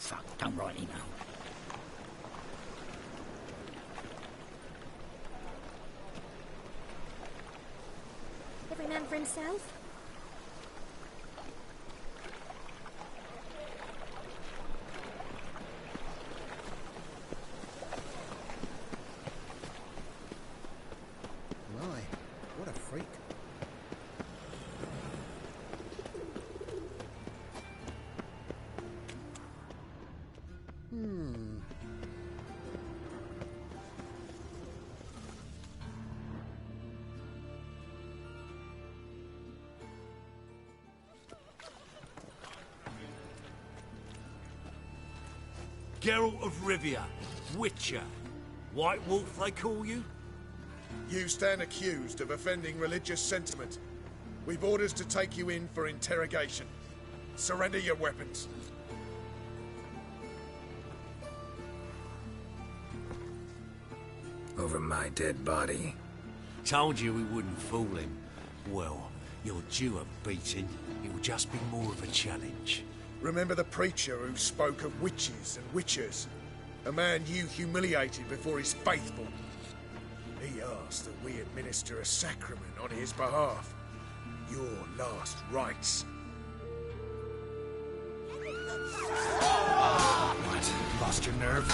Fuck, don't write an email. Every man for himself? My, what a freak. Geralt of Rivia, Witcher. White Wolf, they call you? You stand accused of offending religious sentiment. We've orders to take you in for interrogation. Surrender your weapons. Over my dead body. Told you we wouldn't fool him. Well, you're due a beating. It'll just be more of a challenge. Remember the preacher who spoke of witches and witchers? A man you humiliated before his faithful. He asked that we administer a sacrament on his behalf. Your last rites. What? Lost your nerve?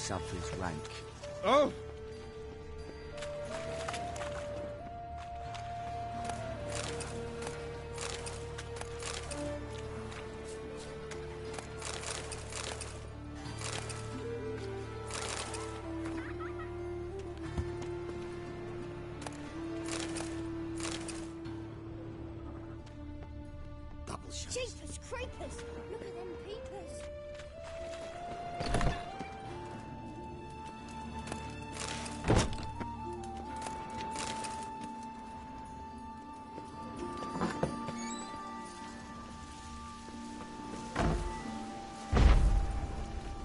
Suffers rank. Oh! Jeepers creepers! Look at them peepers!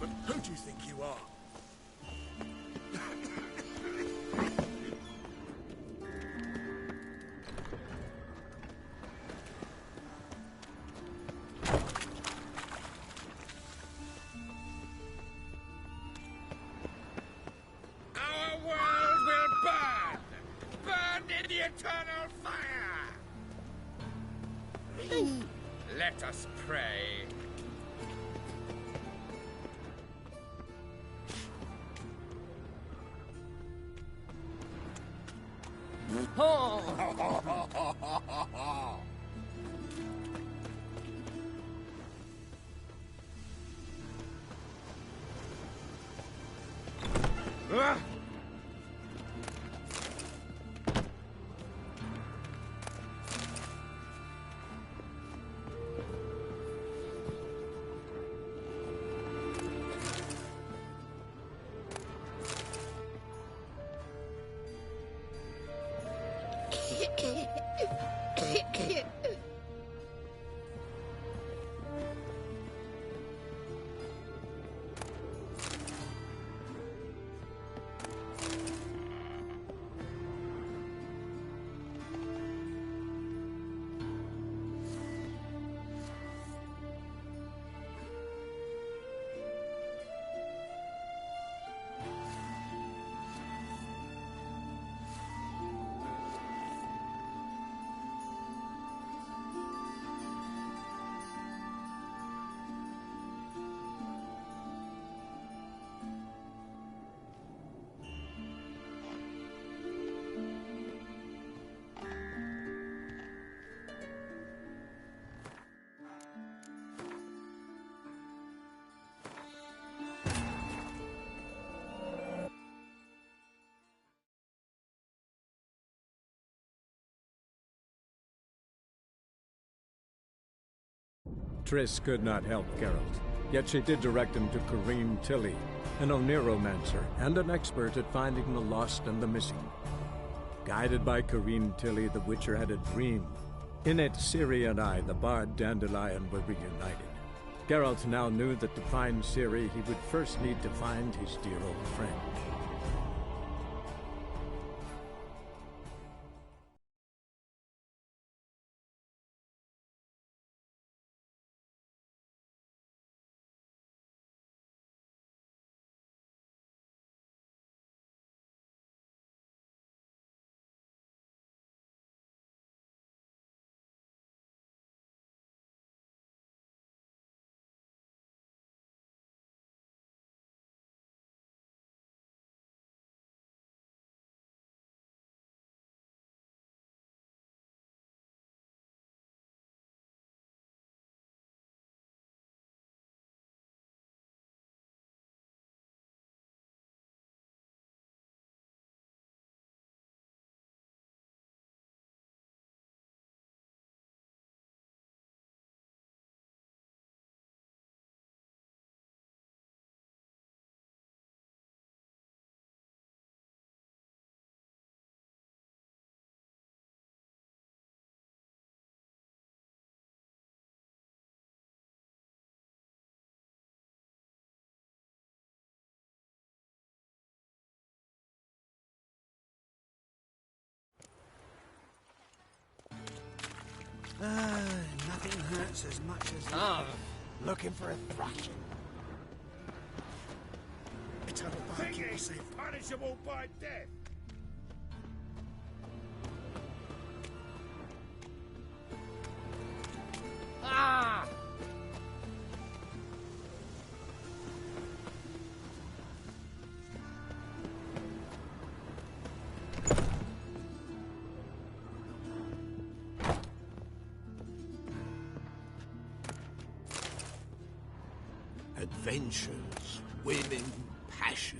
But who do you think you are? Our world will burn! Burn in the eternal fire! Let us pray. Triss could not help Geralt, yet she did direct him to Corrine Tilly, an Oniromancer and an expert at finding the lost and the missing. Guided by Corrine Tilly, the Witcher had a dream. In it, Ciri and I, the bard Dandelion, were reunited. Geralt now knew that to find Ciri, he would first need to find his dear old friend. Nothing hurts as much as looking for a thrashing. Eternal vacancy. Punishable by death. Ah! Adventures, women, passion.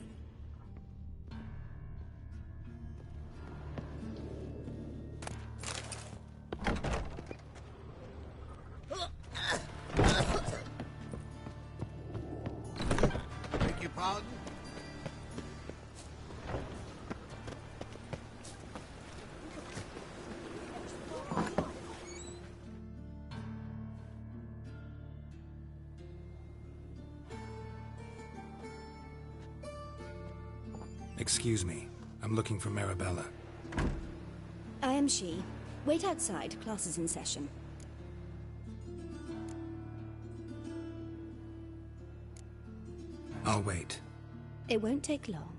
Beg your pardon? Excuse me. I'm looking for Marabella. I am she. Wait outside. Class is in session. I'll wait. It won't take long.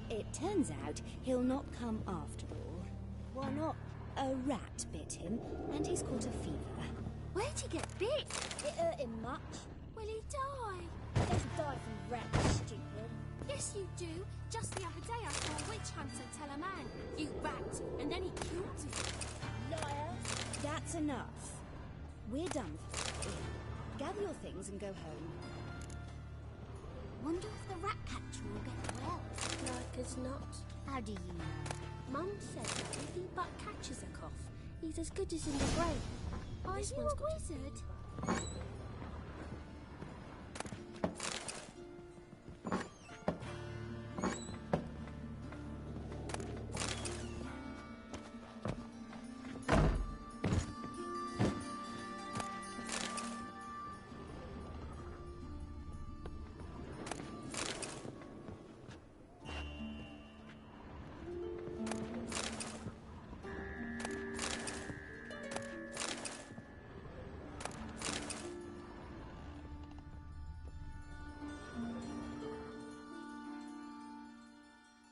It turns out he'll not come after all. Why not? A rat bit him, and he's caught a fever. Where'd he get bit? It hurt him much. Will he die? Don't die from rats, stupid. Yes, you do. Just the other day I saw a witch hunter tell a man, "You rat," and then he killed him. Liar. That's enough. We're done for today. Gather your things and go home. Wonder if the rat catcher will get well. Like as not. How do you know? Mum said that if he but catches a cough, he's as good as in the grave. Are This you one's a got wizard?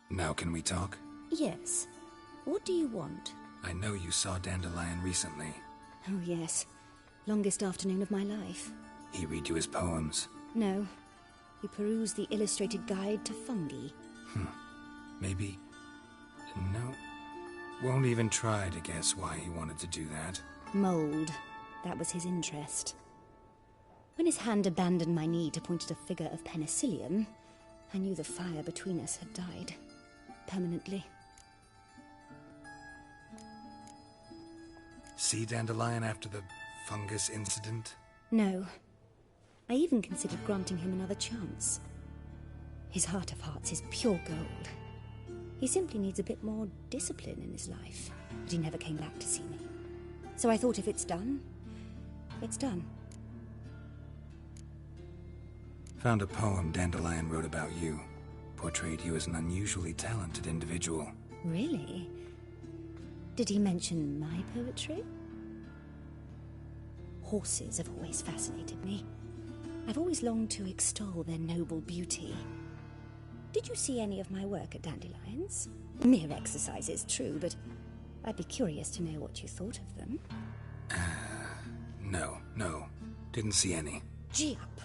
Now can we talk? Yes. What do you want? I know you saw Dandelion recently. Oh, yes. Longest afternoon of my life. He read you his poems. No. He perused the illustrated guide to fungi. Maybe... No. Won't even try to guess why he wanted to do that. Mold. That was his interest. When his hand abandoned my knee to point at a figure of penicillium, I knew the fire between us had died. Permanently. See Dandelion after the fungus incident? No. I even considered granting him another chance. His heart of hearts is pure gold. He simply needs a bit more discipline in his life. But he never came back to see me. So I thought if it's done, it's done. Found a poem Dandelion wrote about you. Portrayed you as an unusually talented individual. Really? Did he mention my poetry? Horses have always fascinated me. I've always longed to extol their noble beauty. Did you see any of my work at Dandelions? Mere exercises, true, but I'd be curious to know what you thought of them. No. Didn't see any. Gee up!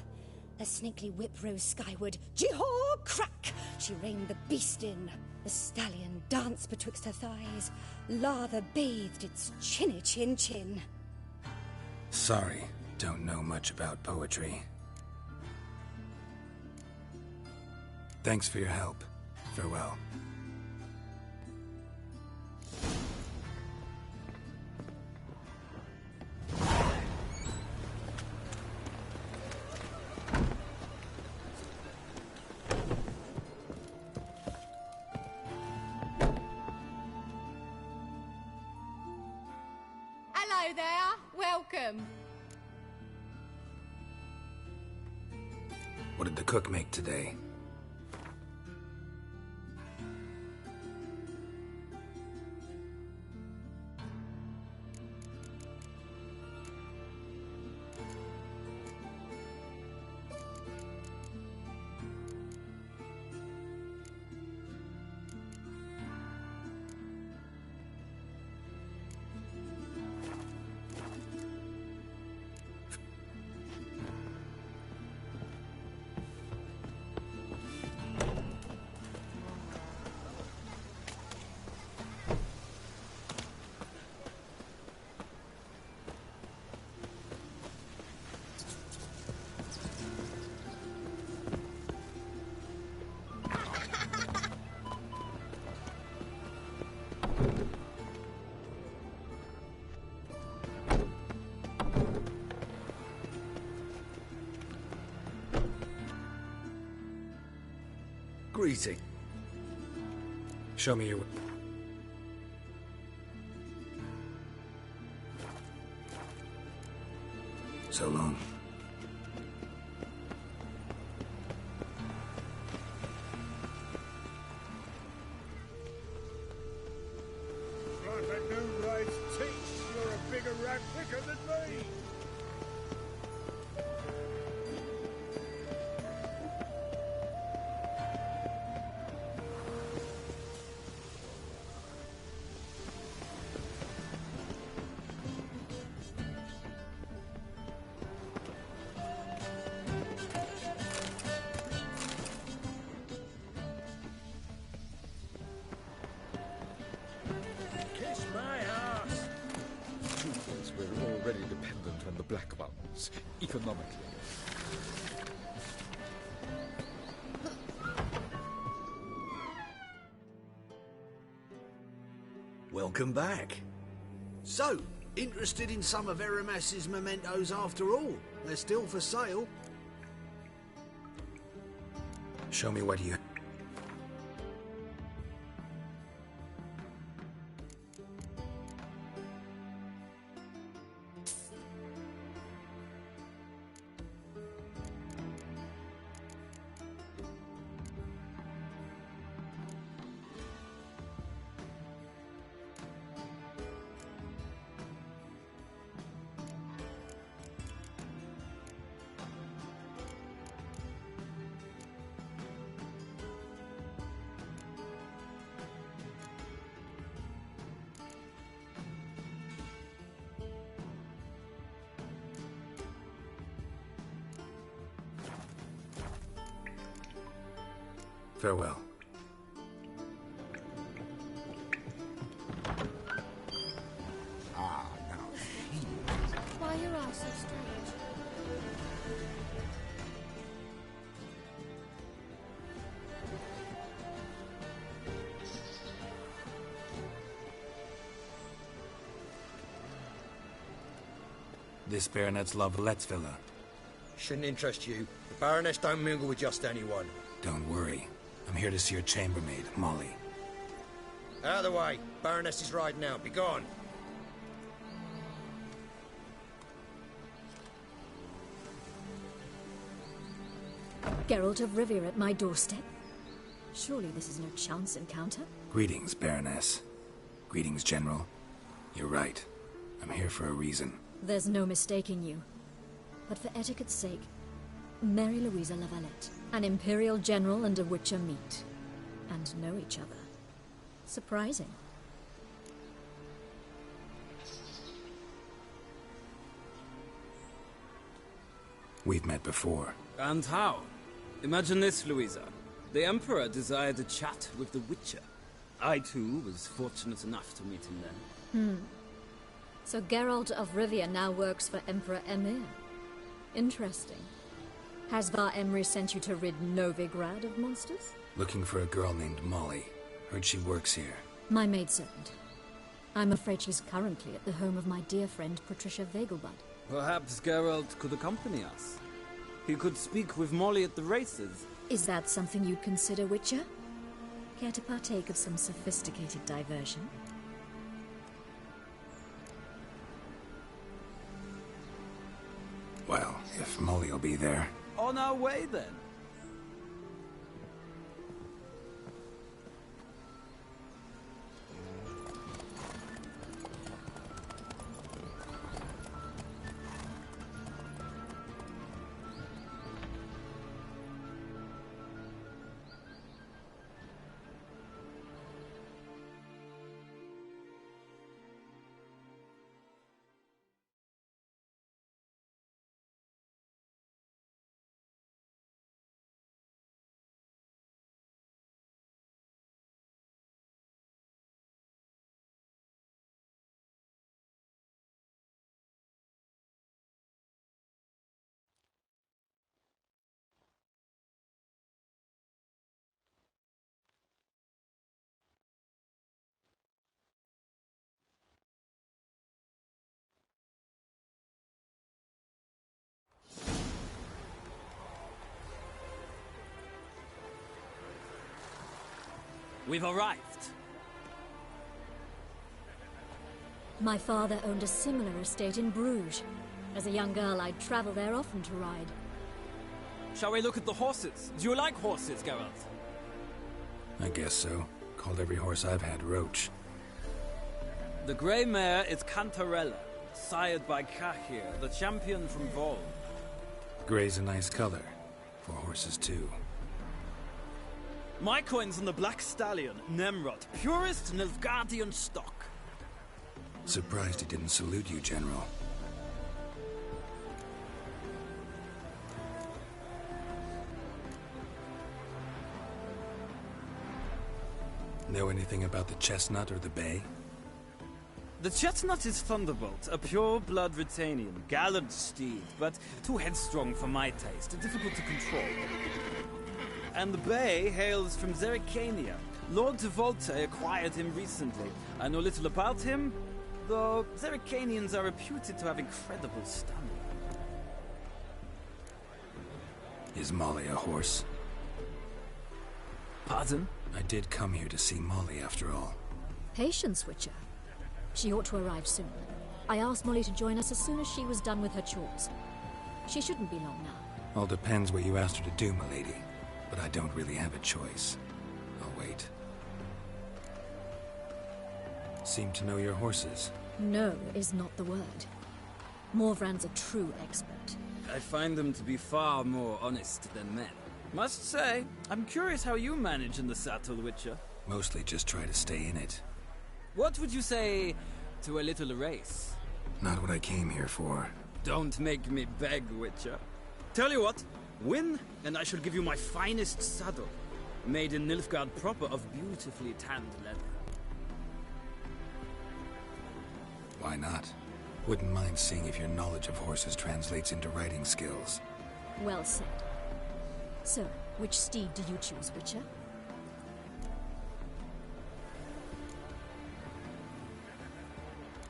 The snakely whip rose skyward. Gee-haw! Crack! She reined the beast in. The stallion danced betwixt her thighs. Lather bathed its chinny chin. Sorry, don't know much about poetry. Thanks for your help. Farewell. Hello there. Welcome. What did the cook make today? Greeting. Show me your... So long. Like a new race teach, you're a bigger rat picker than me. Kiss my ass. Truth is, we're already dependent on the Black Ones, economically. Welcome back. So, interested in some of Eramas's mementos after all? They're still for sale. Show me what you... Farewell. Why are your eyes so strange? This Baronet's La Valette's villa. Shouldn't interest you. The Baroness don't mingle with just anyone. Don't worry. I'm here to see your chambermaid, Molly. Out of the way. Baroness is riding out. Be gone. Geralt of Rivia at my doorstep? Surely this is no chance encounter? Greetings, Baroness. Greetings, General. You're right. I'm here for a reason. There's no mistaking you. But for etiquette's sake, Mary Louisa La Valette, an Imperial General and a Witcher meet. And know each other. Surprising. We've met before. And how? Imagine this, Louisa. The Emperor desired a chat with the Witcher. I, too, was fortunate enough to meet him then. So Geralt of Rivia now works for Emperor Emir. Interesting. Has Var Emry sent you to rid Novigrad of monsters? Looking for a girl named Molly. Heard she works here. My maidservant. I'm afraid she's currently at the home of my dear friend Patricia Vegelbud. Perhaps Geralt could accompany us. He could speak with Molly at the races. Is that something you'd consider, Witcher? Care to partake of some sophisticated diversion? Well, if Molly will be there. On our way, then. We've arrived. My father owned a similar estate in Bruges. As a young girl, I'd travel there often to ride. Shall we look at the horses? Do you like horses, Geralt? I guess so. Called every horse I've had Roach. The grey mare is Cantarella, sired by Cahir, the champion from Vol. Grey's a nice color. For horses, too. My coin's on the Black Stallion, Nemrod, purest Nilfgaardian stock. Surprised he didn't salute you, General. Know anything about the Chestnut or the Bay? The Chestnut is Thunderbolt, a pure-blood Britannian, gallant steed, but too headstrong for my taste, difficult to control. And the Bay hails from Zerrikania. Lord de Volte acquired him recently. I know little about him, though Zerrikanians are reputed to have incredible stamina. Is Molly a horse? Pardon? I did come here to see Molly, after all. Patience, Witcher. She ought to arrive soon. I asked Molly to join us as soon as she was done with her chores. She shouldn't be long now. All depends what you asked her to do, milady. But I don't really have a choice. I'll wait. Seem to know your horses. No is not the word. Morvran's a true expert. I find them to be far more honest than men. Must say, I'm curious how you manage in the saddle, Witcher. Mostly just try to stay in it. What would you say to a little race? Not what I came here for. Don't make me beg, Witcher. Tell you what, win, and I shall give you my finest saddle, made in Nilfgaard proper of beautifully tanned leather. Why not? Wouldn't mind seeing if your knowledge of horses translates into riding skills. Well said. So, which steed do you choose, Witcher?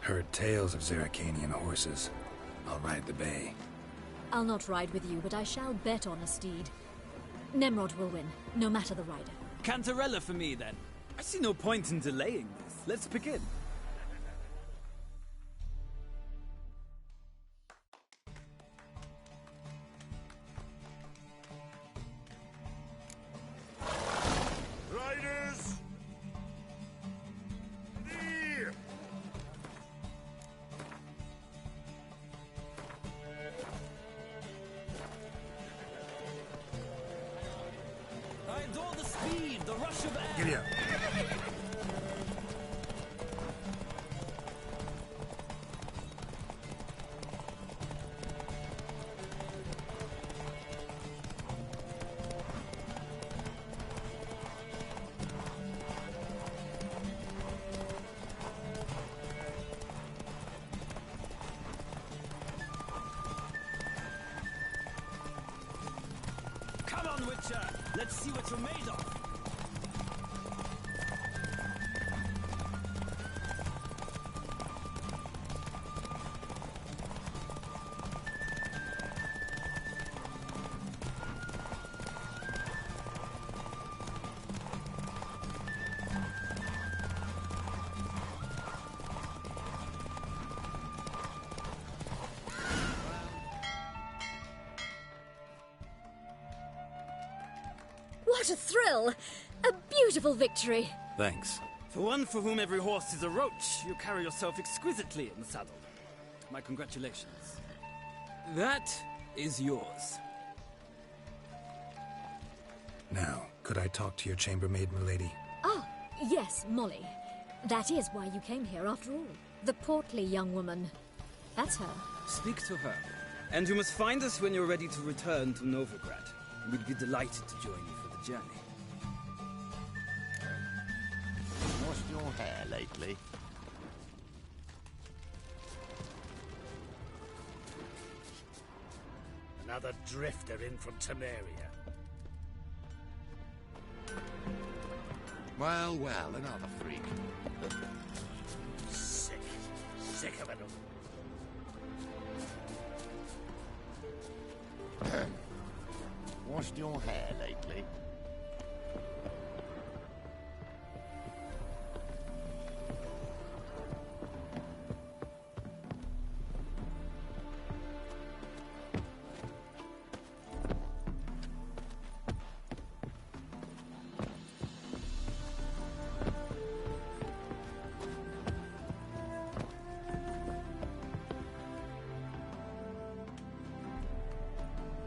Heard tales of Zerrikanian horses. I'll ride the bay. I'll not ride with you, but I shall bet on a steed. Nemrod will win, no matter the rider. Cantarella for me, then. I see no point in delaying this. Let's begin. Riders! Near! I adore the speed, the rush of air. Giddy up. Come on, Witcher! Let's see what you're made of! What a thrill! A beautiful victory! Thanks. For one for whom every horse is a roach, you carry yourself exquisitely in the saddle. My congratulations. That is yours. Now, could I talk to your chambermaid, milady? Ah, yes, Molly. That is why you came here after all. The portly young woman. That's her. Speak to her. And you must find us when you're ready to return to Novigrad. We'd be delighted to join you for the journey. Washed your hair lately? Another drifter in from Temeria. Well, well, another freak. Sick. Sick of it all. Washed your hair lately?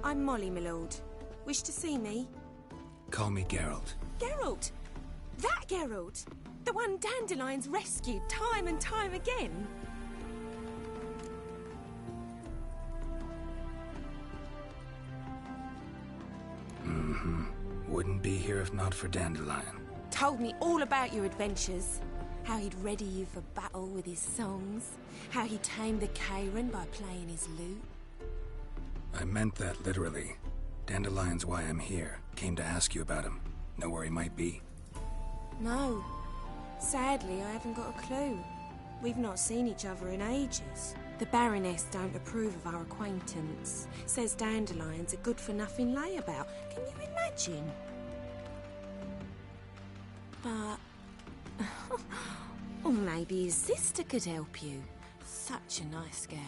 I'm Molly, my lord. Wish to see me? Call me Geralt. Geralt! That Geralt! The one Dandelion's rescued time and time again! Mm-hmm. Wouldn't be here if not for Dandelion. Told me all about your adventures. How he'd ready you for battle with his songs. How he tamed the Karen by playing his lute. I meant that literally. Dandelion's why I'm here. Came to ask you about him. Know where he might be? No. Sadly, I haven't got a clue. We've not seen each other in ages. The Baroness don't approve of our acquaintance. Says Dandelion's a good-for-nothing layabout. Can you imagine? But... or maybe his sister could help you. Such a nice girl.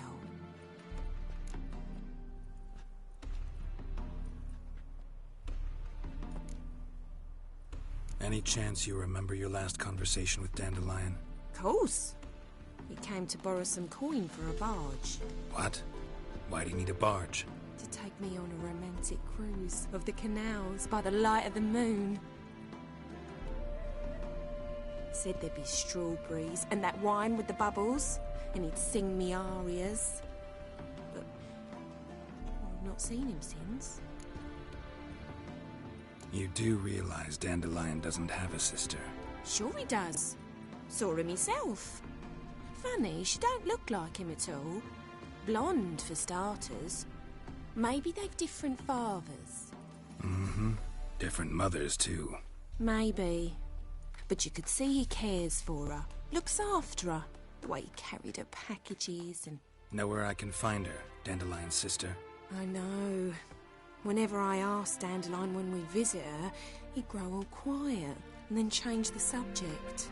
Any chance you remember your last conversation with Dandelion? Course. He came to borrow some coin for a barge. What? Why do you need a barge? To take me on a romantic cruise of the canals by the light of the moon. Said there'd be strawberries and that wine with the bubbles, and he'd sing me arias. But I've not seen him since. You do realize Dandelion doesn't have a sister? Sure he does. Saw him himself. Funny, she don't look like him at all. Blonde, for starters. Maybe they've different fathers. Mm-hmm. Different mothers, too. Maybe. But you could see he cares for her. Looks after her. The way he carried her packages and Know where I can find her, Dandelion's sister? I know. Whenever I ask Dandelion when we visit her, he'd grow all quiet and then change the subject.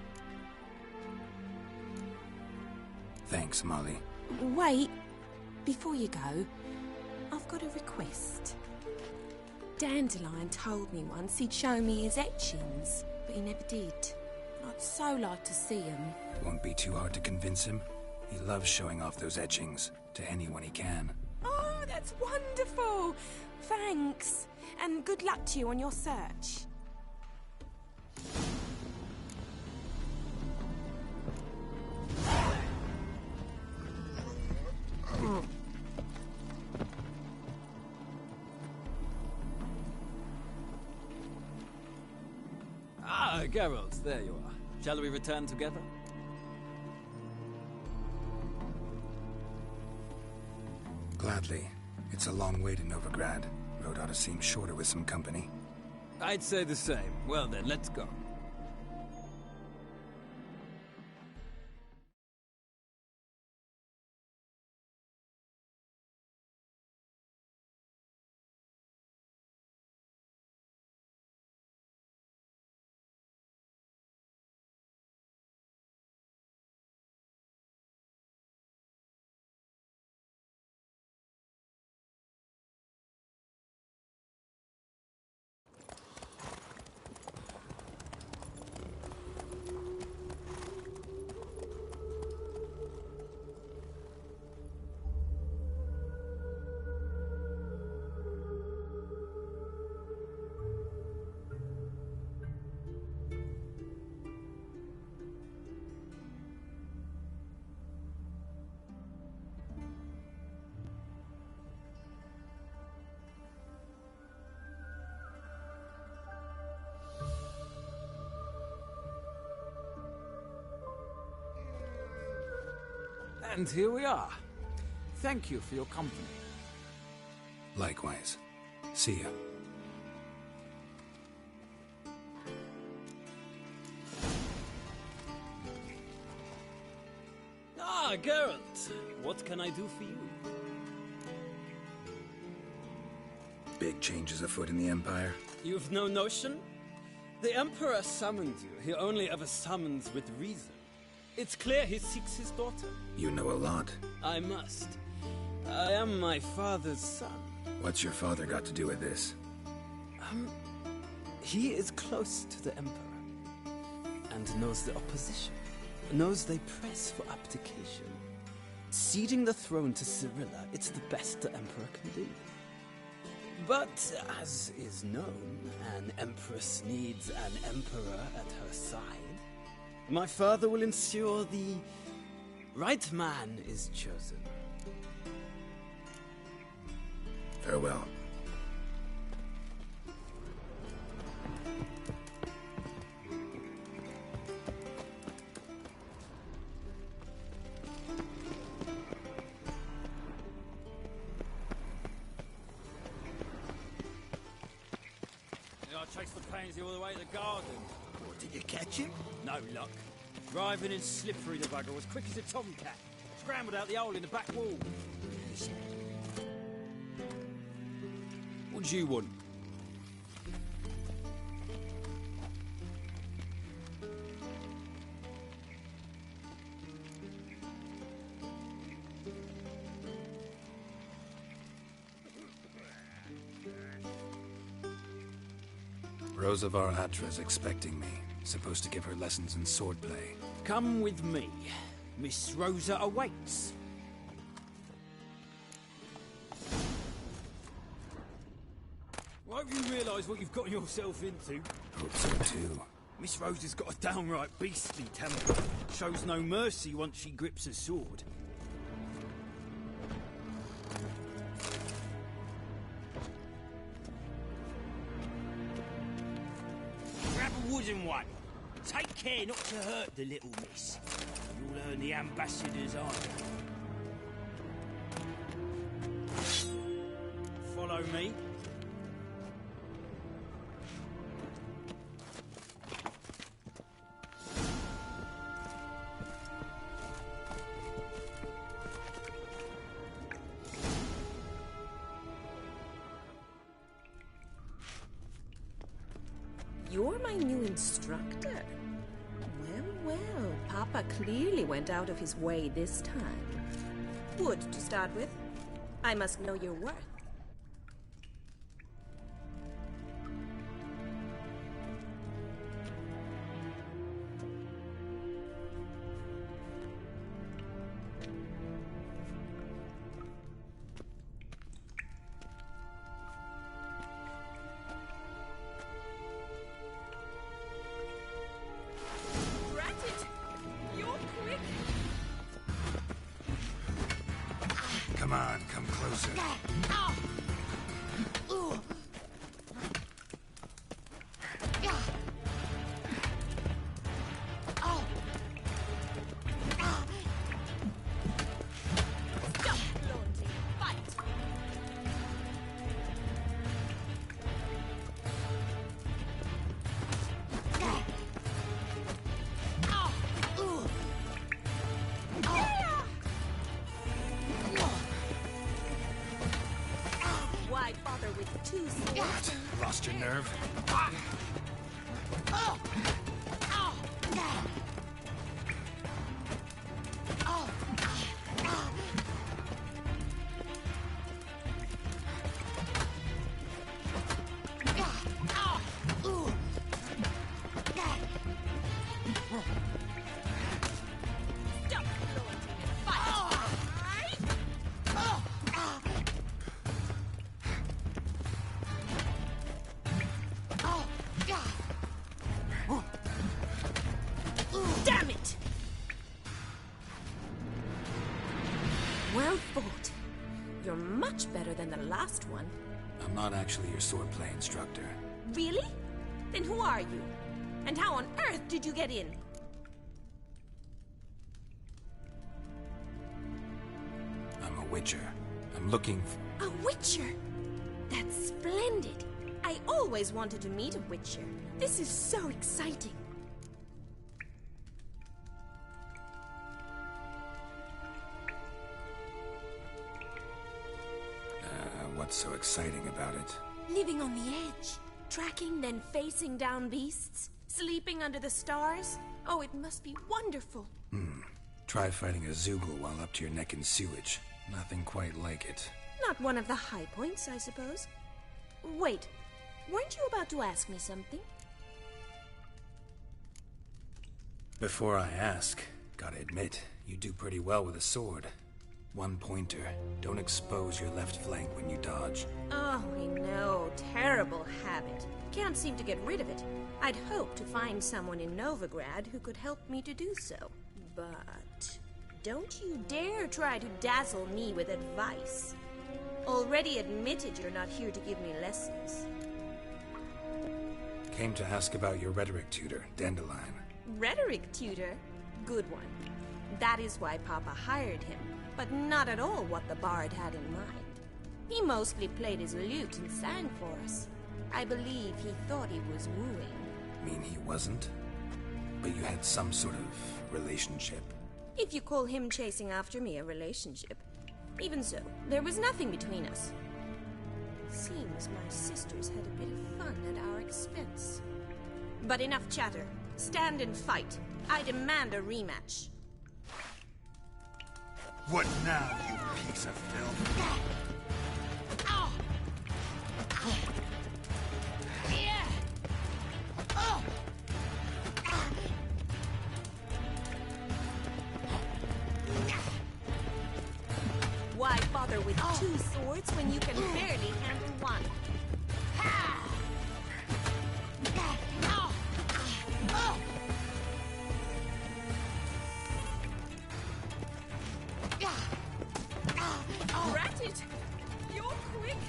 Thanks, Molly. Wait, before you go, I've got a request. Dandelion told me once he'd show me his etchings, but he never did. I'd so like to see them. Won't be too hard to convince him. He loves showing off those etchings to anyone he can. Oh, that's wonderful! Thanks, and good luck to you on your search. Ah, Geralt, there you are. Shall we return together? Gladly. It's a long way to Novigrad. Road ought to seem shorter with some company. I'd say the same. Well then, let's go. And here we are. Thank you for your company. Likewise. See ya. Ah, Geralt. What can I do for you? Big changes afoot in the Empire. You've no notion? The Emperor summoned you. He only ever summons with reason. It's clear he seeks his daughter. You know a lot. I must. I am my father's son. What's your father got to do with this? He is close to the Emperor. And knows the opposition. Knows they press for abdication. Ceding the throne to Cyrilla, it's the best the Emperor can do. But, as is known, an Empress needs an Emperor at her side. My father will ensure the right man is chosen. Farewell. I chased the pansy all the way to the garden. What, did you catch him? No luck. Driving and slippery, the bugger was quick as a tomcat. Scrambled out the hole in the back wall. What do you want? Rosa var Atra's expecting me. Supposed to give her lessons in swordplay. Come with me. Miss Rosa awaits. Won't you realise what you've gotten yourself into? Hope so too. Miss Rosa's got a downright beastly temper. Shows no mercy once she grips a sword. Grab a wooden one. Take care not to hurt the little miss. You'll earn the ambassador's honour. Follow me. Instructor? Well, well, Papa clearly went out of his way this time. Wood, to start with. I must know your worth. Come on, come closer. Why bother with two swords? Lost your nerve? Damn it! Well fought. You're much better than the last one. I'm not actually your swordplay instructor. Really? Then who are you? And how on earth did you get in? I'm a witcher. I'm looking for... A witcher? That's splendid. I always wanted to meet a witcher. This is so exciting. What's so exciting about it? Living on the edge. Tracking, then facing down beasts. Sleeping under the stars. Oh, it must be wonderful. Try fighting a Zoogle while up to your neck in sewage. Nothing quite like it. Not one of the high points, I suppose. Wait, weren't you about to ask me something? Before I ask, gotta admit, you do pretty well with a sword. One pointer. Don't expose your left flank when you dodge. Oh, we know. Terrible habit. Can't seem to get rid of it. I'd hoped to find someone in Novigrad who could help me to do so. But don't you dare try to dazzle me with advice. Already admitted you're not here to give me lessons. Came to ask about your rhetoric tutor, Dandelion. Rhetoric tutor? Good one. That is why Papa hired him, but not at all what the bard had in mind. He mostly played his lute and sang for us. I believe he thought he was wooing. Mean he wasn't? But you had some sort of relationship? If you call him chasing after me a relationship. Even so, there was nothing between us. Seems my sisters had a bit of fun at our expense. But enough chatter. Stand and fight. I demand a rematch. What now, you piece of filth? Why bother with two swords when you can barely handle one? Rat it! You're quick!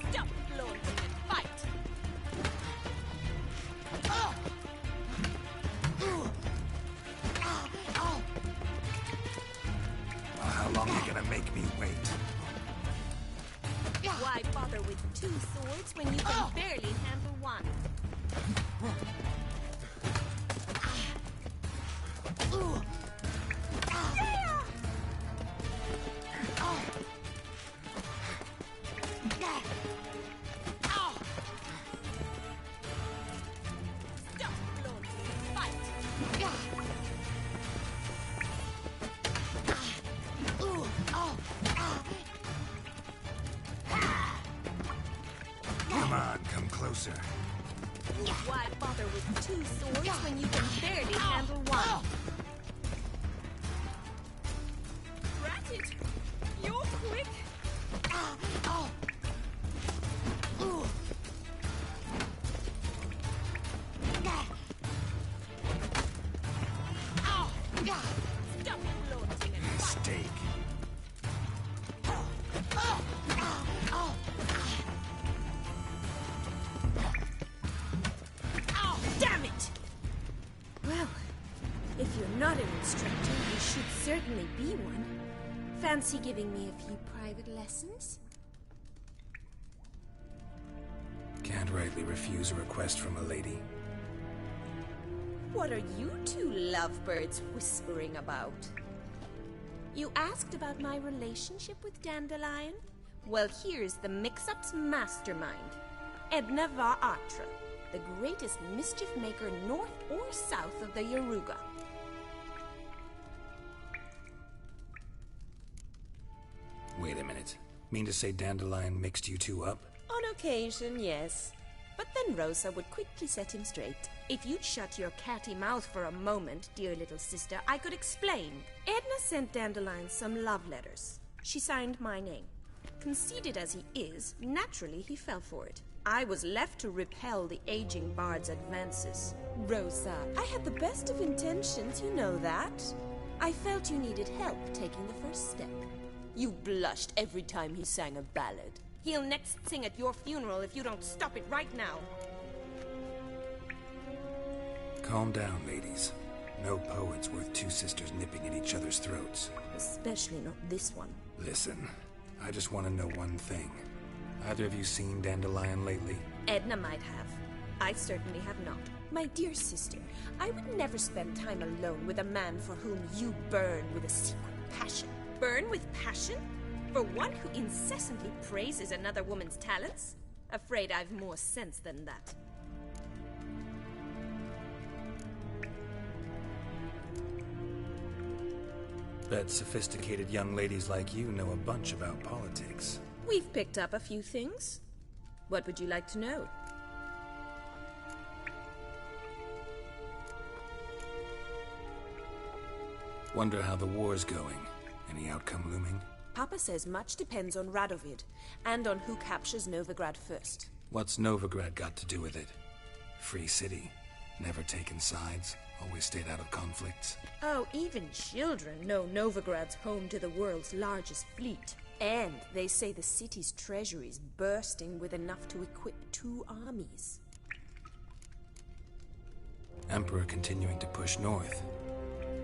Stop flaunting and fight! Well, how long are you gonna make me wait? Why bother with two swords when you can barely handle one? closer. Why bother with two swords when you can barely handle one? Rat it! You're quick! Stop gloating and Mistake. Damn it! Well, if you're not an instructor, you should certainly be one. Fancy giving me a few private lessons? Can't rightly refuse a request from a lady. What are you two lovebirds whispering about? You asked about my relationship with Dandelion? Well, here's the mix-up's mastermind. Edna Va Atra, the greatest mischief maker north or south of the Yaruga. Wait a minute. Mean to say Dandelion mixed you two up? On occasion, yes. But then Rosa would quickly set him straight. If you'd shut your catty mouth for a moment, dear little sister, I could explain. Edna sent Dandelion some love letters. She signed my name. Conceited as he is, naturally he fell for it. I was left to repel the aging bard's advances. Rosa, I had the best of intentions, you know that. I felt you needed help taking the first step. You blushed every time he sang a ballad. He'll next sing at your funeral if you don't stop it right now. Calm down, ladies. No poet's worth two sisters nipping at each other's throats. Especially not this one. Listen, I just want to know one thing. Either of you seen Dandelion lately? Edna might have. I certainly have not. My dear sister, I would never spend time alone with a man for whom you burn with a secret passion. Burn with passion? For one who incessantly praises another woman's talents? Afraid I've more sense than that. Bet sophisticated young ladies like you know a bunch about politics. We've picked up a few things. What would you like to know? Wonder how the war's going. Any outcome looming? Papa says much depends on Radovid, and on who captures Novigrad first. What's Novigrad got to do with it? Free city. Never taken sides. Always stayed out of conflicts. Oh, even children know Novigrad's home to the world's largest fleet. And they say the city's treasury's bursting with enough to equip 2 armies. Emperor continuing to push north.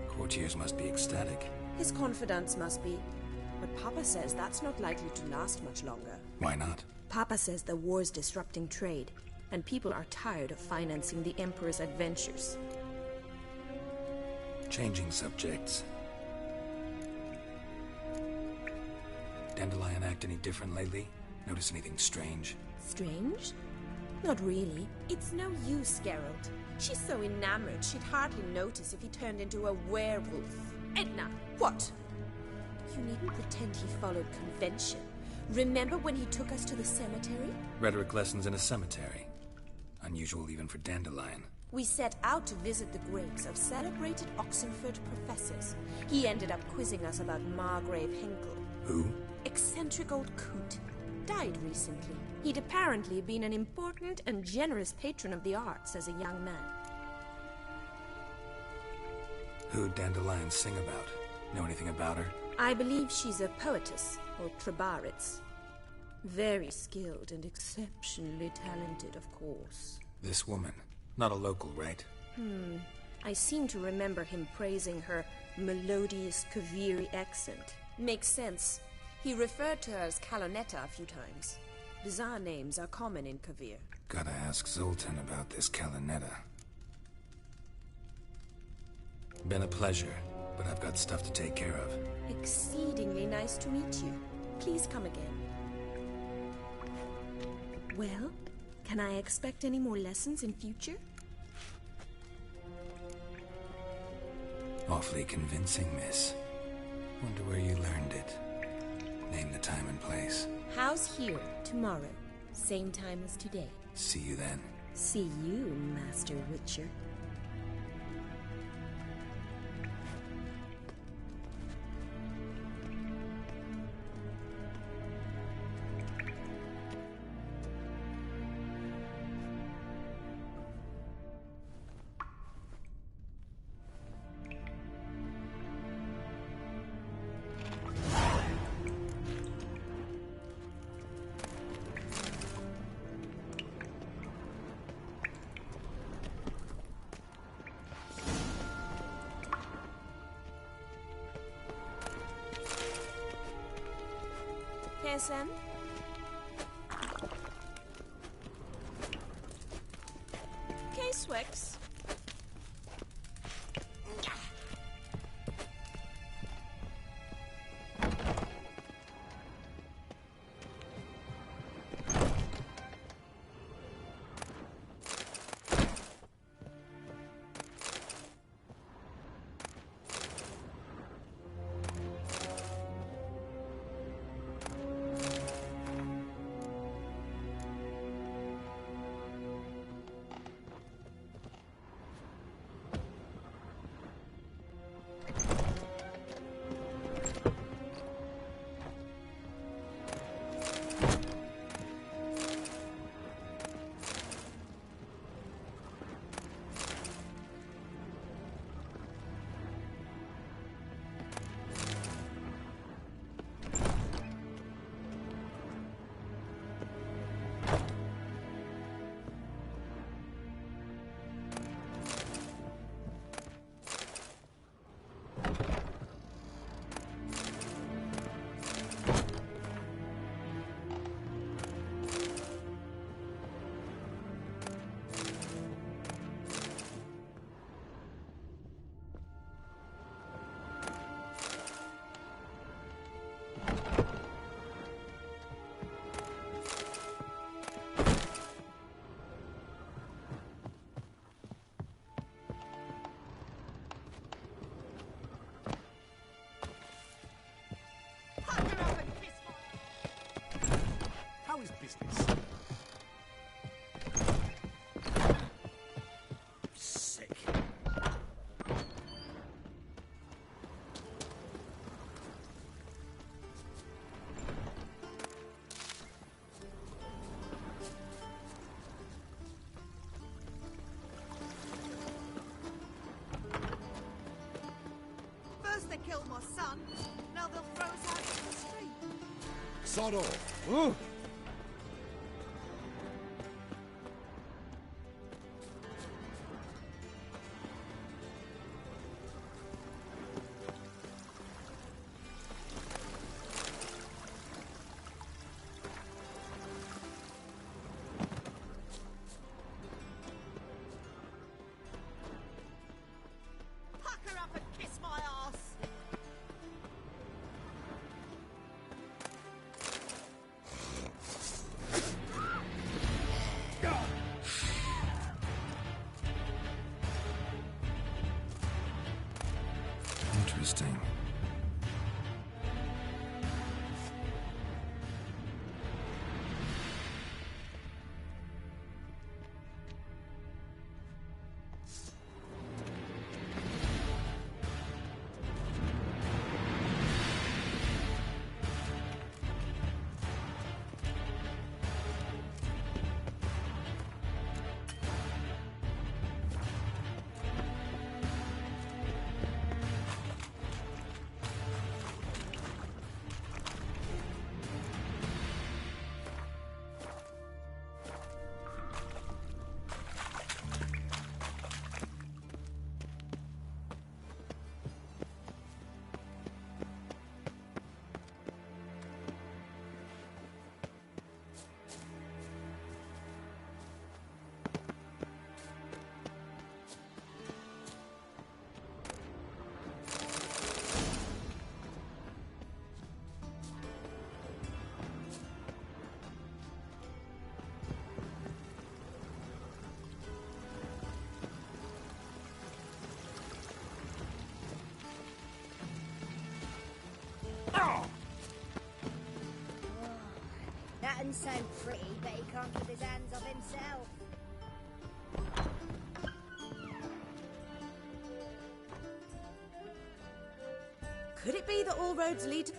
Courtiers must be ecstatic. His confidants must be. But Papa says that's not likely to last much longer. Why not? Papa says the war's disrupting trade, and people are tired of financing the Emperor's adventures. Changing subjects. Dandelion act any different lately? Notice anything strange? Strange? Not really. It's no use, Geralt. She's so enamored she'd hardly notice if he turned into a werewolf. Edna! What? You needn't pretend he followed convention. Remember when he took us to the cemetery? Rhetoric lessons in a cemetery. Unusual even for Dandelion. We set out to visit the graves of celebrated Oxenford professors. He ended up quizzing us about Margrave Henkel. Who? Eccentric old coot. Died recently. He'd apparently been an important and generous patron of the arts as a young man. Who'd Dandelion sing about? Know anything about her? I believe she's a poetess, or trebaritz. Very skilled and exceptionally talented, of course. This woman. Not a local, right? I seem to remember him praising her melodious Kaviri accent. Makes sense. He referred to her as Calonetta a few times. Bizarre names are common in Kavir. Gotta ask Zoltan about this Calonetta. Been a pleasure, but I've got stuff to take care of. Exceedingly nice to meet you. Please come again. Well, can I expect any more lessons in future? Awfully convincing, miss. Wonder where you learned it. Name the time and place. House here, tomorrow. Same time as today. See you then. See you, Master Witcher. KSM? K-Swix? How is business? Sick. First they killed my son, now they'll throw us out into the street. Sod off. Ooh. Pucker up and kiss my ass. Interesting. Everything's so pretty, but he can't keep his hands off himself. Could it be that all roads lead to...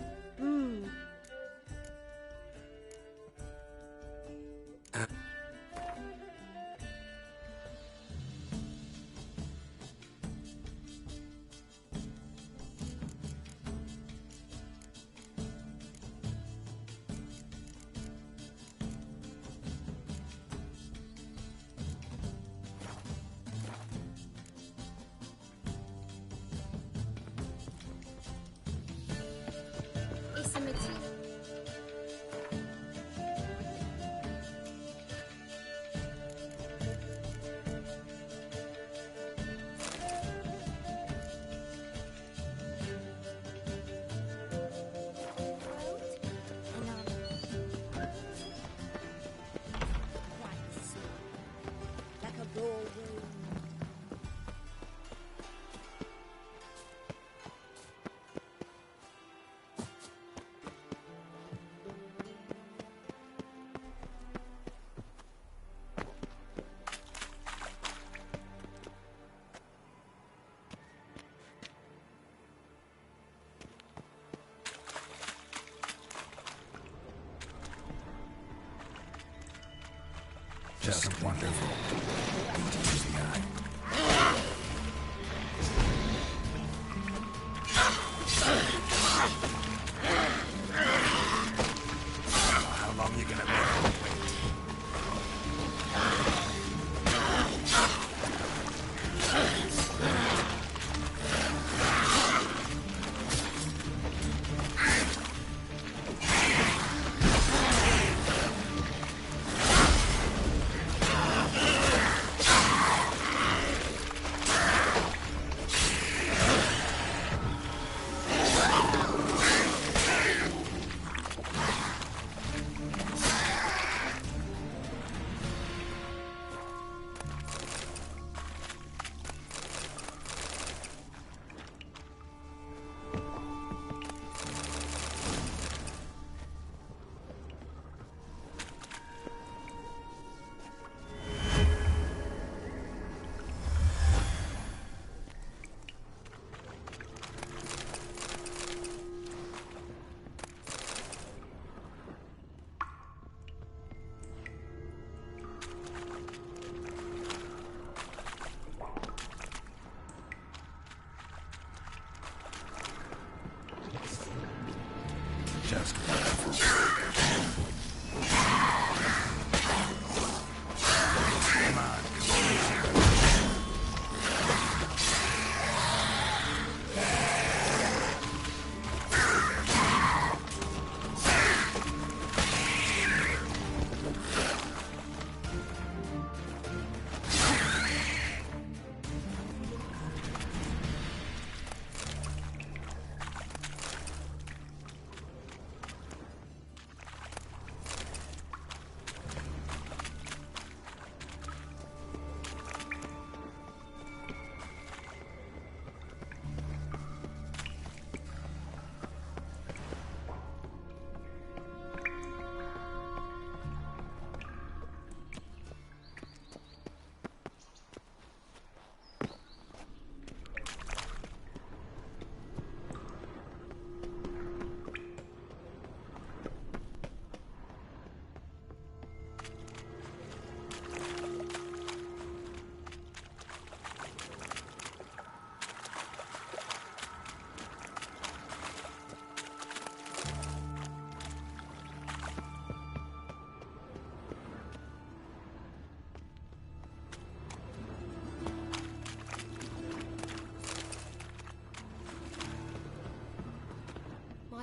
It's a material. Like a ballroom. Just wonderful. Need to use the eye. How long you gonna make me wait? Just wonderful. Come on,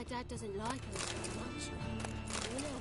My dad doesn't like us very much. You know.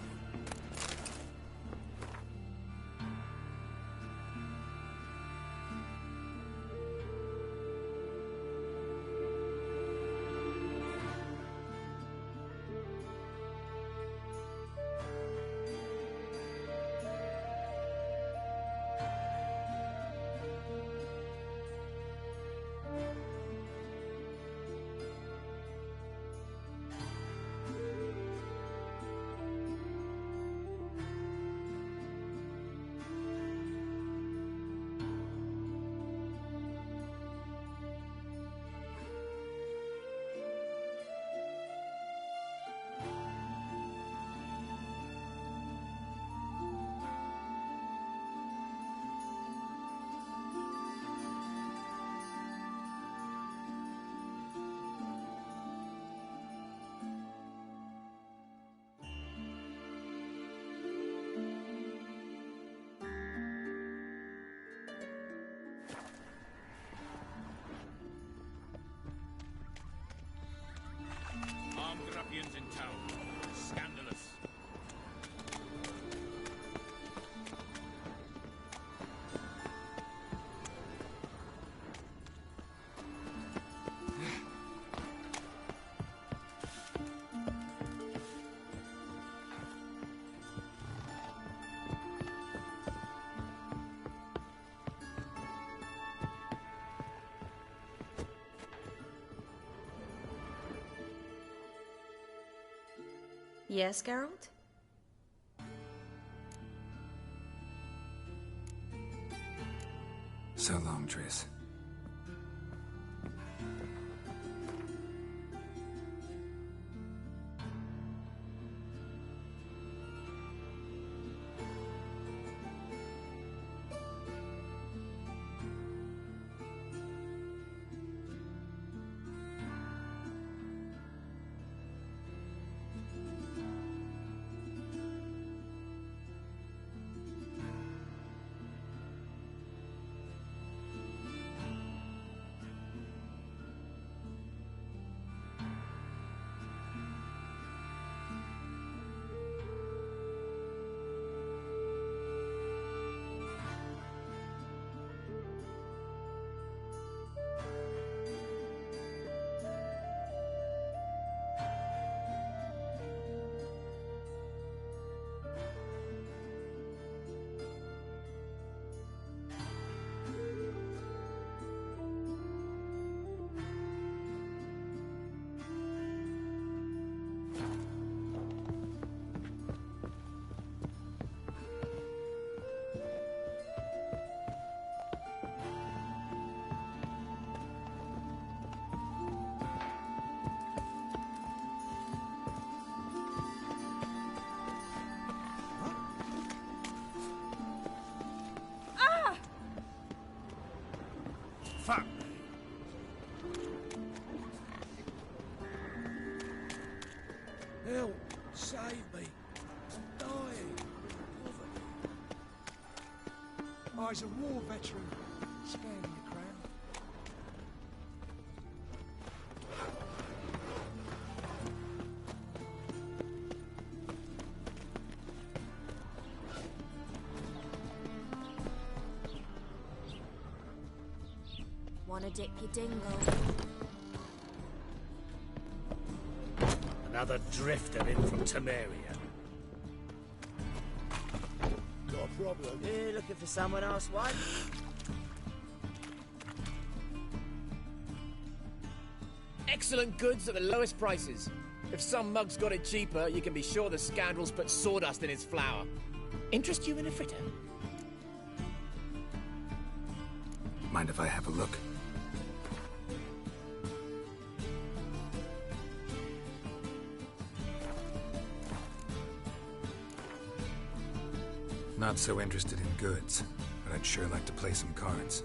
Yes, Geralt? So long, Triss. Fuck! Help! Save me! I'm dying! Oh, he's a war veteran. Scanning the crowd. Wanna dip your dingle? Another drifter in from Temeria. Got a problem? You looking for someone else, what? Excellent goods at the lowest prices. If some mug's got it cheaper, you can be sure the scoundrels put sawdust in his flour. Interest you in a fritter? Mind if I have a look? Not so interested in goods, but I'd sure like to play some cards.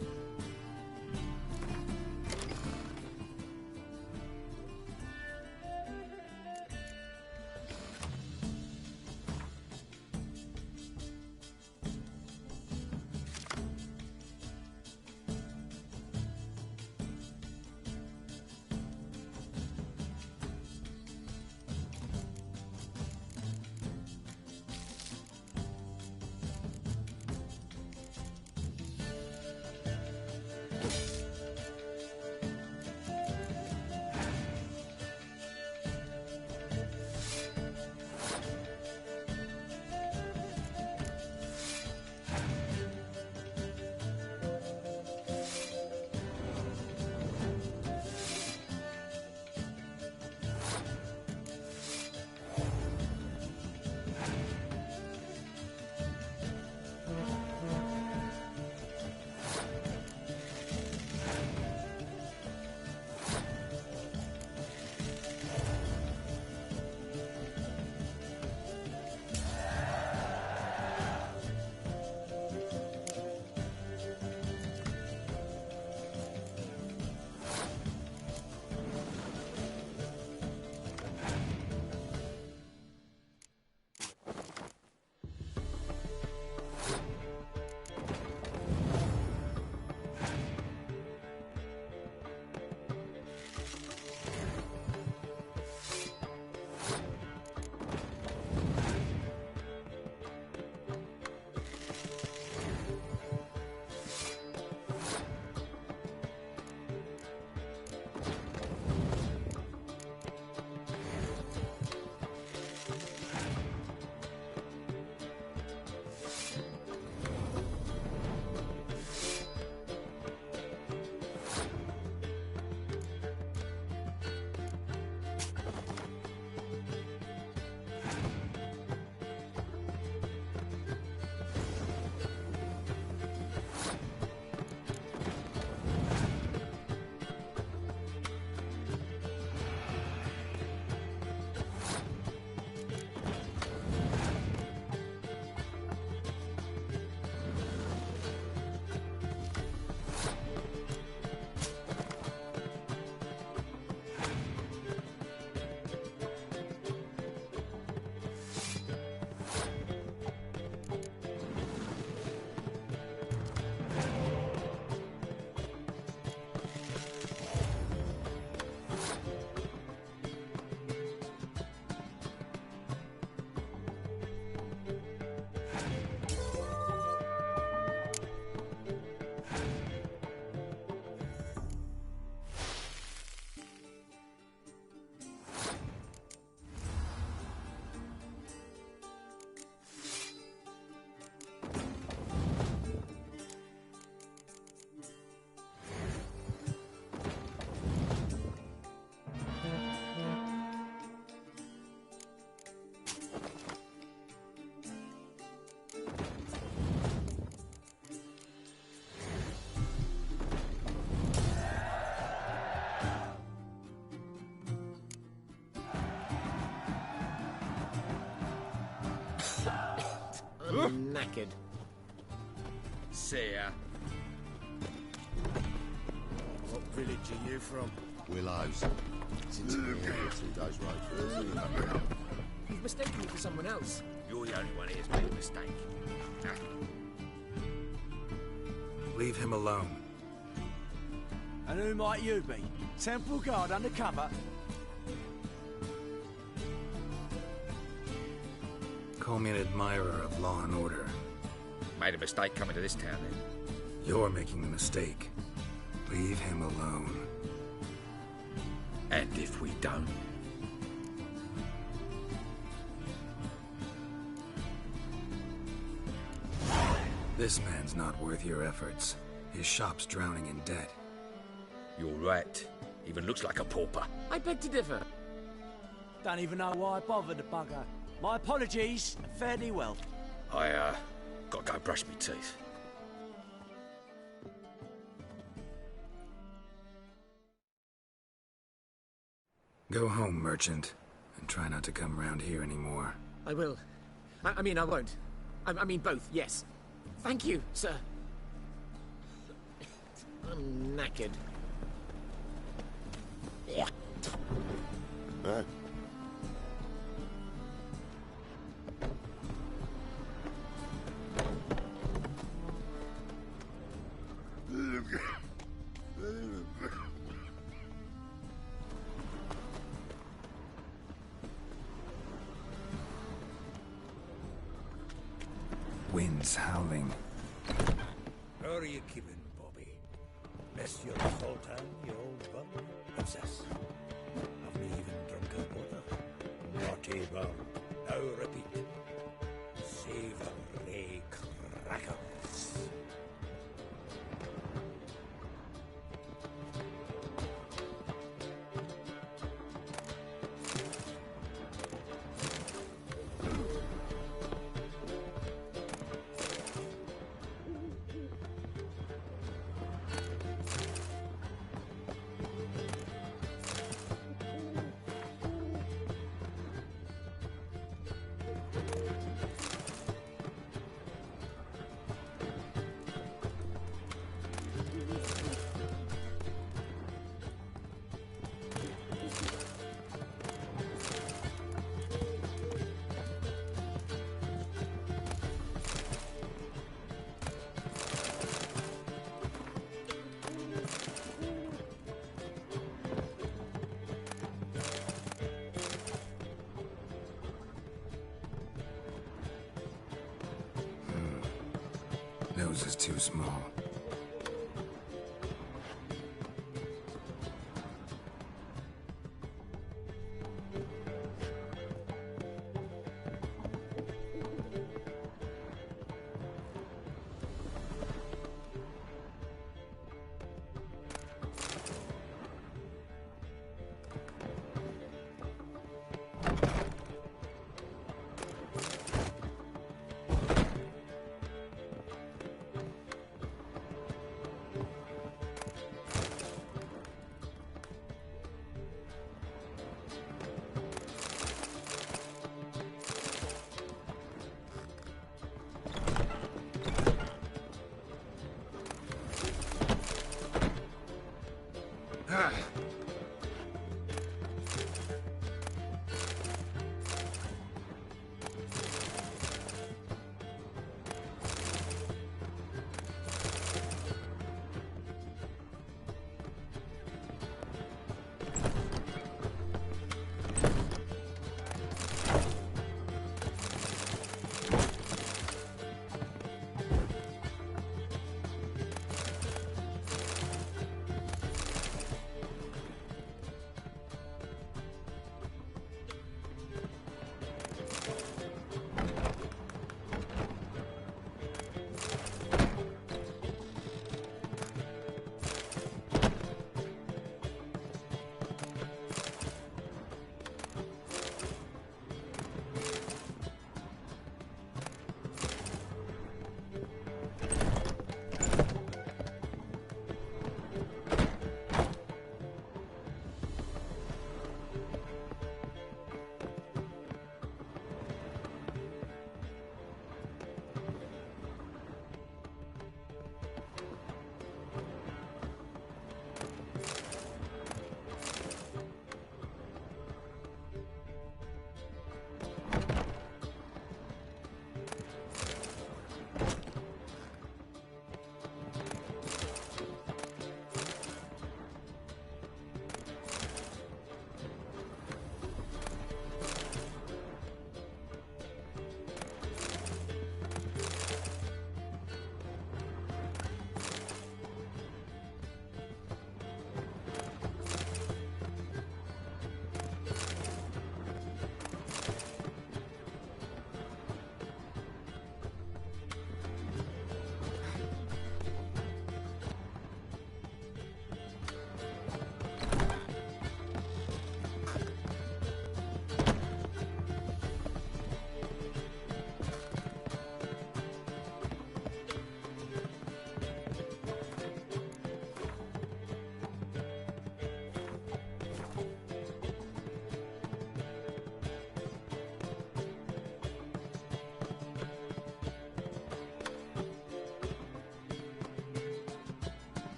knackered. See ya. What village are you from? Willows. Since we're here 2 days road. You've mistaken me for someone else. You're the only one here's made a mistake. Leave him alone. And who might you be? Temple Guard undercover? Call me an admirer of law and order. Made a mistake coming to this town, then. You're making the mistake. Leave him alone. And if we don't? This man's not worth your efforts. His shop's drowning in debt. You're right. Even looks like a pauper. I beg to differ. Don't even know why I bothered the bugger. My apologies, and fare thee well. I, gotta go brush my teeth. Go home, merchant, and try not to come round here anymore. I will. I mean, I won't. I mean, both, yes. Thank you, sir. I'm knackered. Yeah. Wind's howling. How are you keeping, Bobby? Bless your sultan, you old bum. Princess. Have me even drunk her water? Naughty bum. Now repeat. Savory crackers. Nose is too small.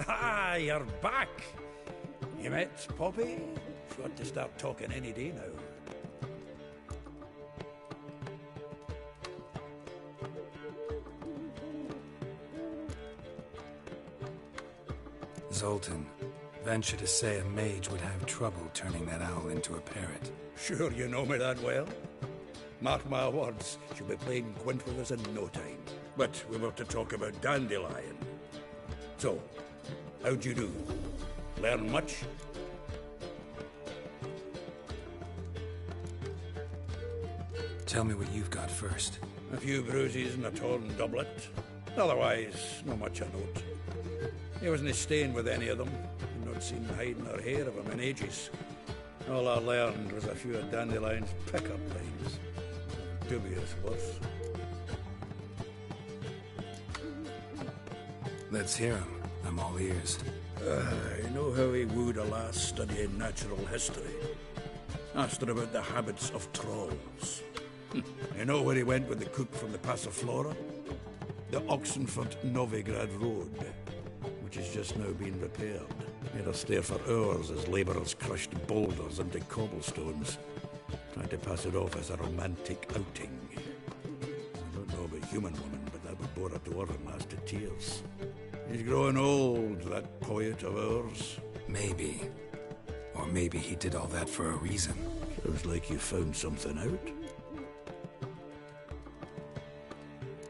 Ah, you're back. You met Poppy? She ought to start talking any day now. Zoltan, venture to say a mage would have trouble turning that owl into a parrot. Sure you know me that well? Mark my words, she'll be playing Gwent with us in no time. But we were to talk about Dandelion. So, how'd you do? Learn much? Tell me what you've got first. A few bruises and a torn doublet. Otherwise, not much of note. He wasn't staying with any of them. I'd not seen hiding or hair of him in ages. All I learned was a few of Dandelion's pick-up lines. Dubious worth. Let's hear him. I'm all ears. I know how he wooed a lass studying natural history. Asked her about the habits of trolls. You know where he went with the cook from the Passiflora? The Oxenford-Novigrad Road, which has just now been repaired. He had to stare for hours as labourers crushed boulders into cobblestones, trying to pass it off as a romantic outing. I don't know about human woman, but that would bore a dwarven lass to tears. He's growing old, that poet of ours. Maybe. Or maybe he did all that for a reason. Sounds like you found something out.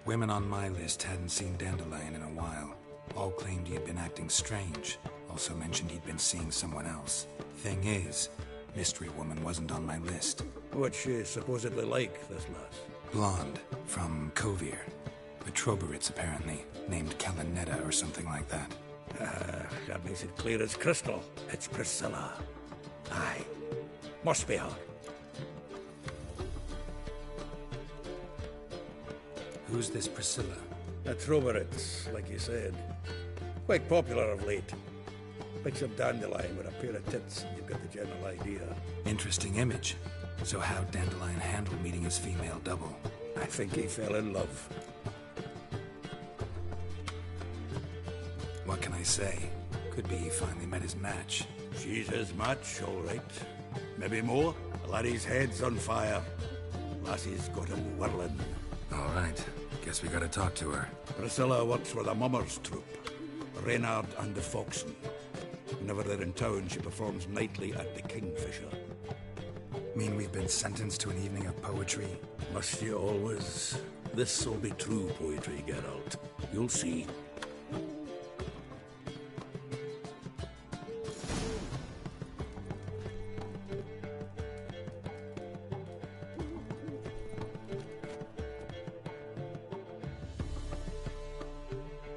Women on my list hadn't seen Dandelion in a while. All claimed he had been acting strange. Also mentioned he'd been seeing someone else. Thing is, Mystery Woman wasn't on my list. What's she supposedly like, this lass? Blonde, from Kovir. A Troberits, apparently, named Kalanetta or something like that. That makes it clear as crystal. It's Priscilla. Aye. Must be her. Who's this Priscilla? A Troberits, like you said. Quite popular of late. Picks up Dandelion with a pair of tits, and you've got the general idea. Interesting image. So how'd Dandelion handle meeting his female double? I think he fell in love. What can I say? Could be he finally met his match. She's his match, all right. Maybe more. The laddie's head's on fire. Lassie's got him whirling. All right. Guess we gotta talk to her. Priscilla works for the Mummers troupe. Reynard and the Foxen. Whenever they're in town, she performs nightly at the Kingfisher. Mean we've been sentenced to an evening of poetry? Must you always? This'll be true poetry, Geralt. You'll see.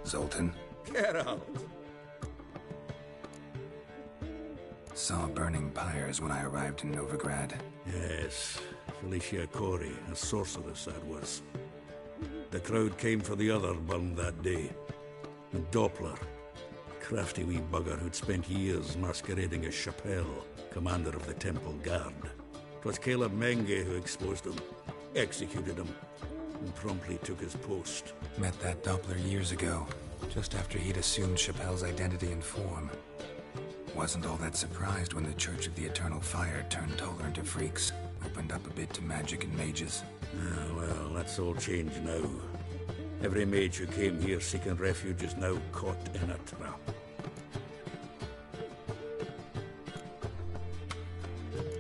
Zoltan? Geralt! Saw burning pyres when I arrived in Novigrad. Yes, Felicia Corey, a sorceress that was. The crowd came for the other burned that day. And Doppler, a crafty wee bugger who'd spent years masquerading as Chappelle, commander of the Temple Guard. 'Twas Caleb Menge who exposed him, executed him, and promptly took his post. Met that Doppler years ago, just after he'd assumed Chappelle's identity and form. Wasn't all that surprised when the Church of the Eternal Fire turned Toller into freaks. Opened up a bit to magic and mages. Ah, well, that's all changed now. Every mage who came here seeking refuge is now caught in a trap.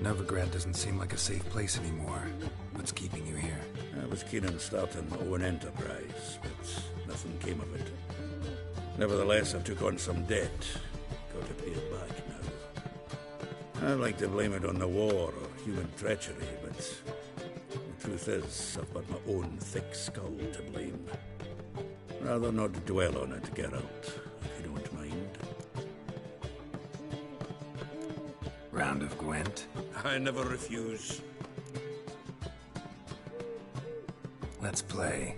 Novigrad doesn't seem like a safe place anymore. What's keeping you here? I was keen on starting my own enterprise, but nothing came of it. Nevertheless, I took on some debt. Got to pay it back now. I'd like to blame it on the war or human treachery, but the truth is, I've got my own thick skull to blame. Rather not dwell on it, Geralt, if you don't mind. Round of Gwent? I never refuse. Let's play.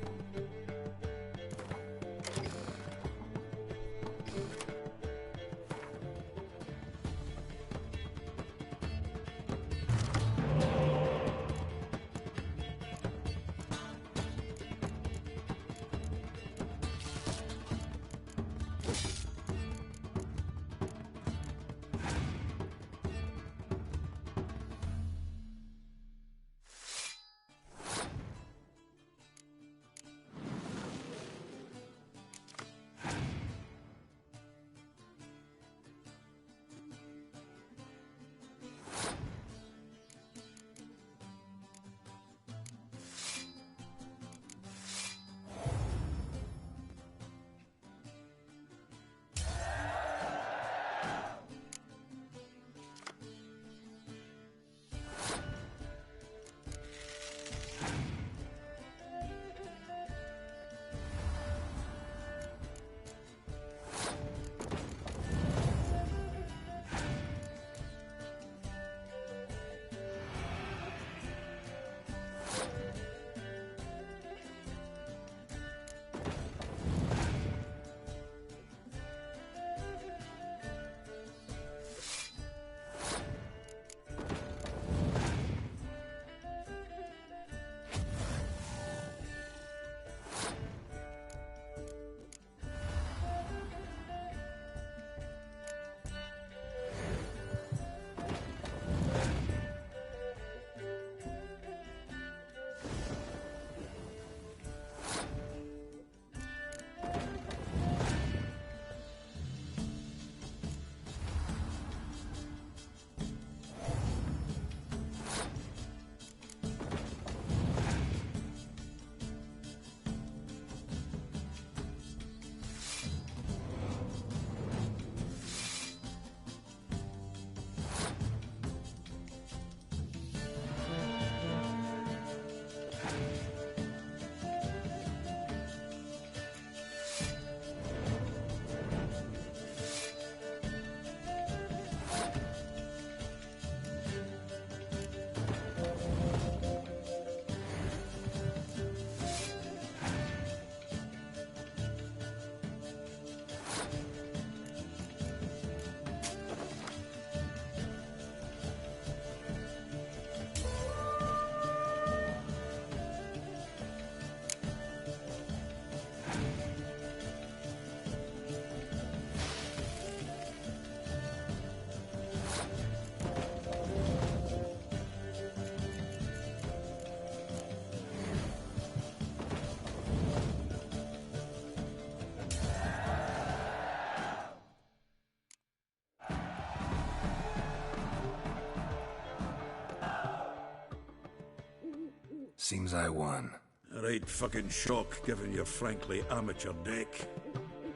Seems I won. A right fucking shock, given your frankly amateur deck.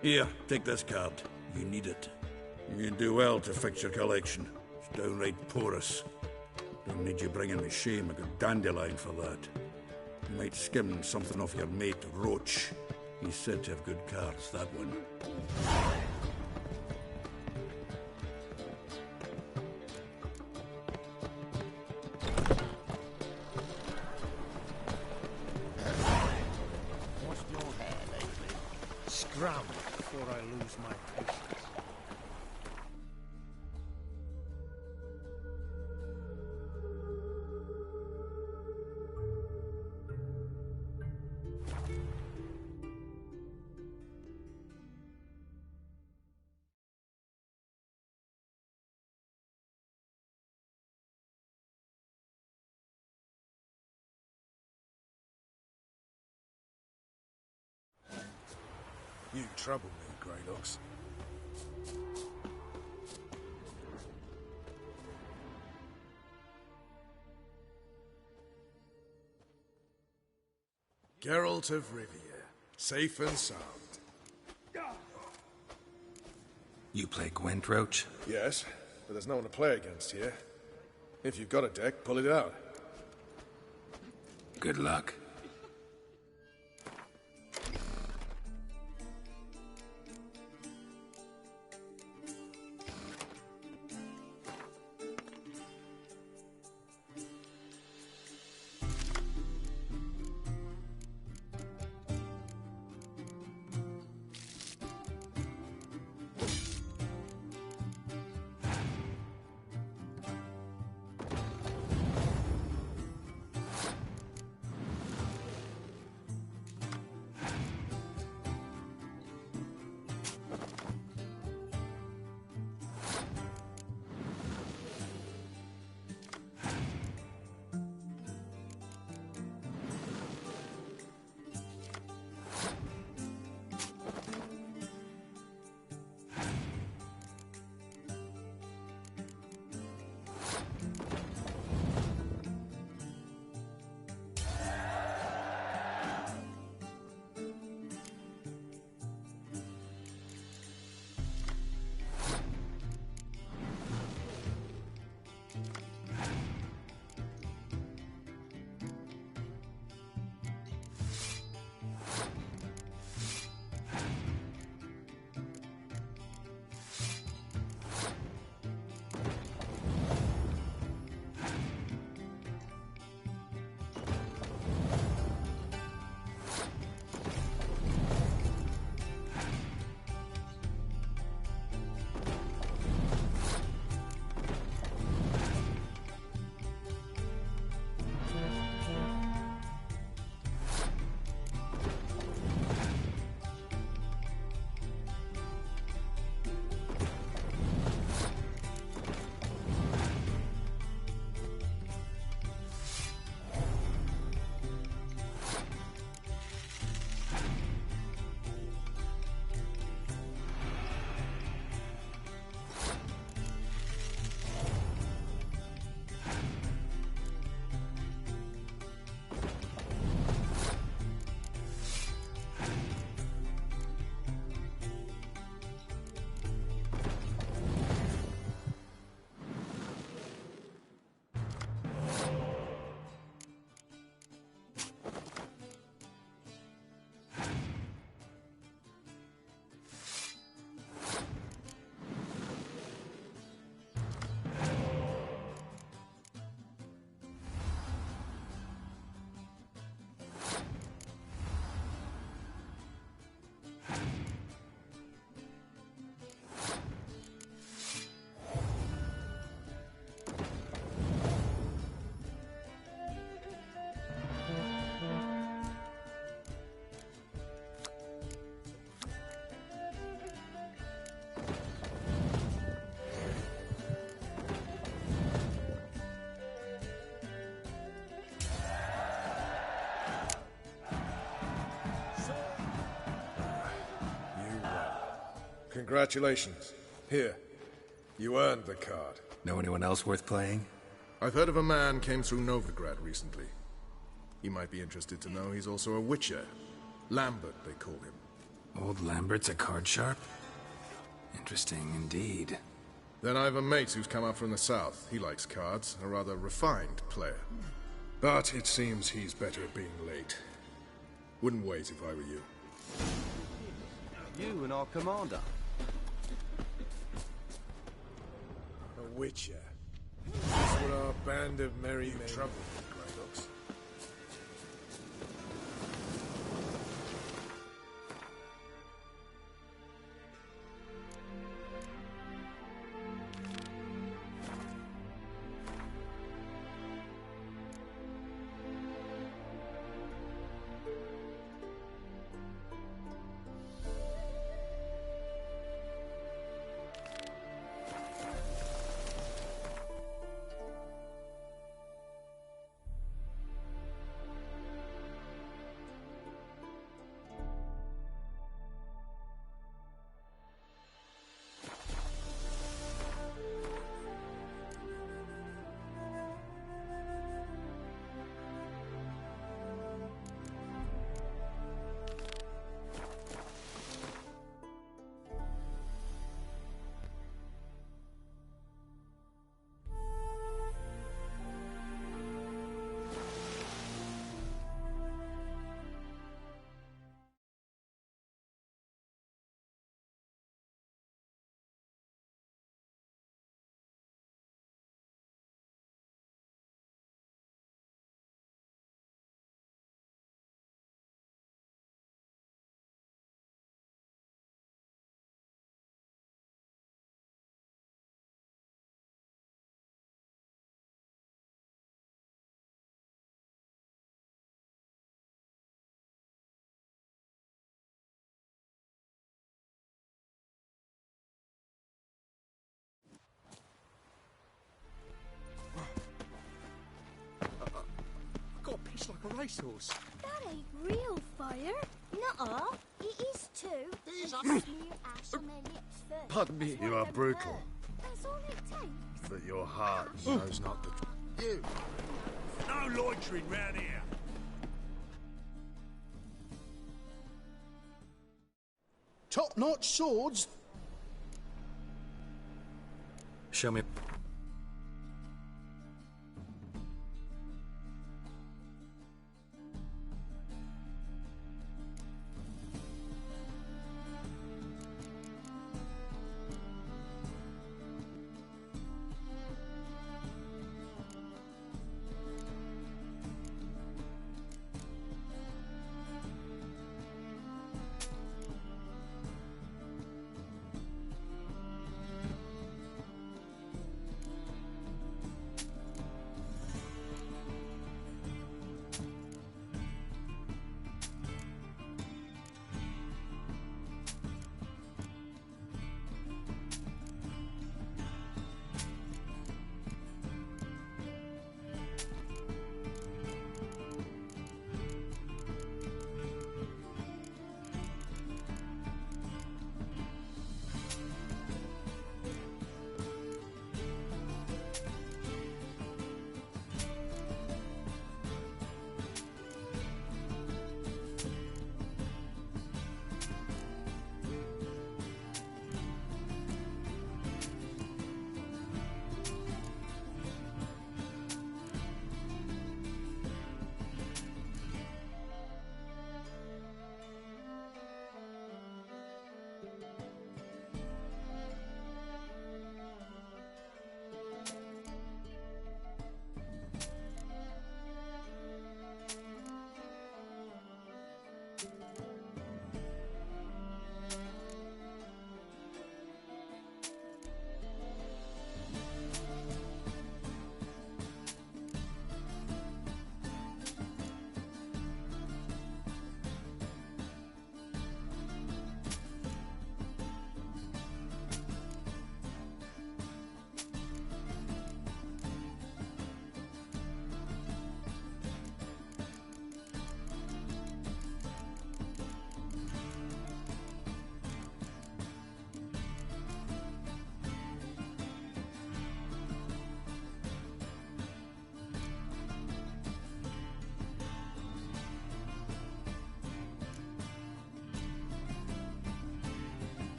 Here, take this card. You need it. You can do well to fix your collection. It's downright porous. Don't need you bringing me shame a good dandelion for that. You might skim something off your mate, Roach. He's said to have good cards, that one. Washed your hair lately? Scrum before I lose my patience. You trouble me, Greylocks. Geralt of Rivia, safe and sound. You play Gwent, Roach? Yes, but there's no one to play against here. If you've got a deck, pull it out. Good luck. Congratulations. Here. You earned the card. Know anyone else worth playing? I've heard of a man came through Novigrad recently. You might be interested to know he's also a witcher. Lambert, they call him. Old Lambert's a card sharp? Interesting indeed. Then I have a mate who's come up from the south. He likes cards, a rather refined player. But it seems he's better at being late. Wouldn't wait if I were you. You and our commander. A witcher. That's what our band of merry men... trouble, Greyhawks. Got a pitch like a racehorse. That ain't real fire. Nuh-uh. It is too. These are smear ash on their lips first. Pardon me. You are brutal, That's all it takes. but your heart knows not the truth. You! No loitering round here. Top-notch swords? Show me.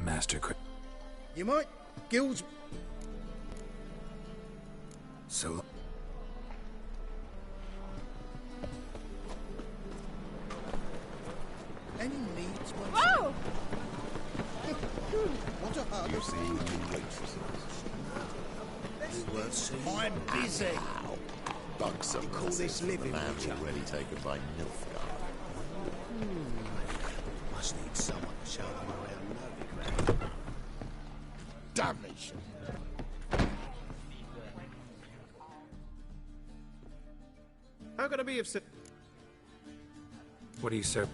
Master could... You might... Guilds... So... Any needs... Whoa! What a hard of seeing waitresses. Worth seeing. I'm busy. Buxom. Call this living, man Witcher. already taken by Nilfgaard. Must need someone to show them around Novigrad. Damnation. How can I be of... What are you so...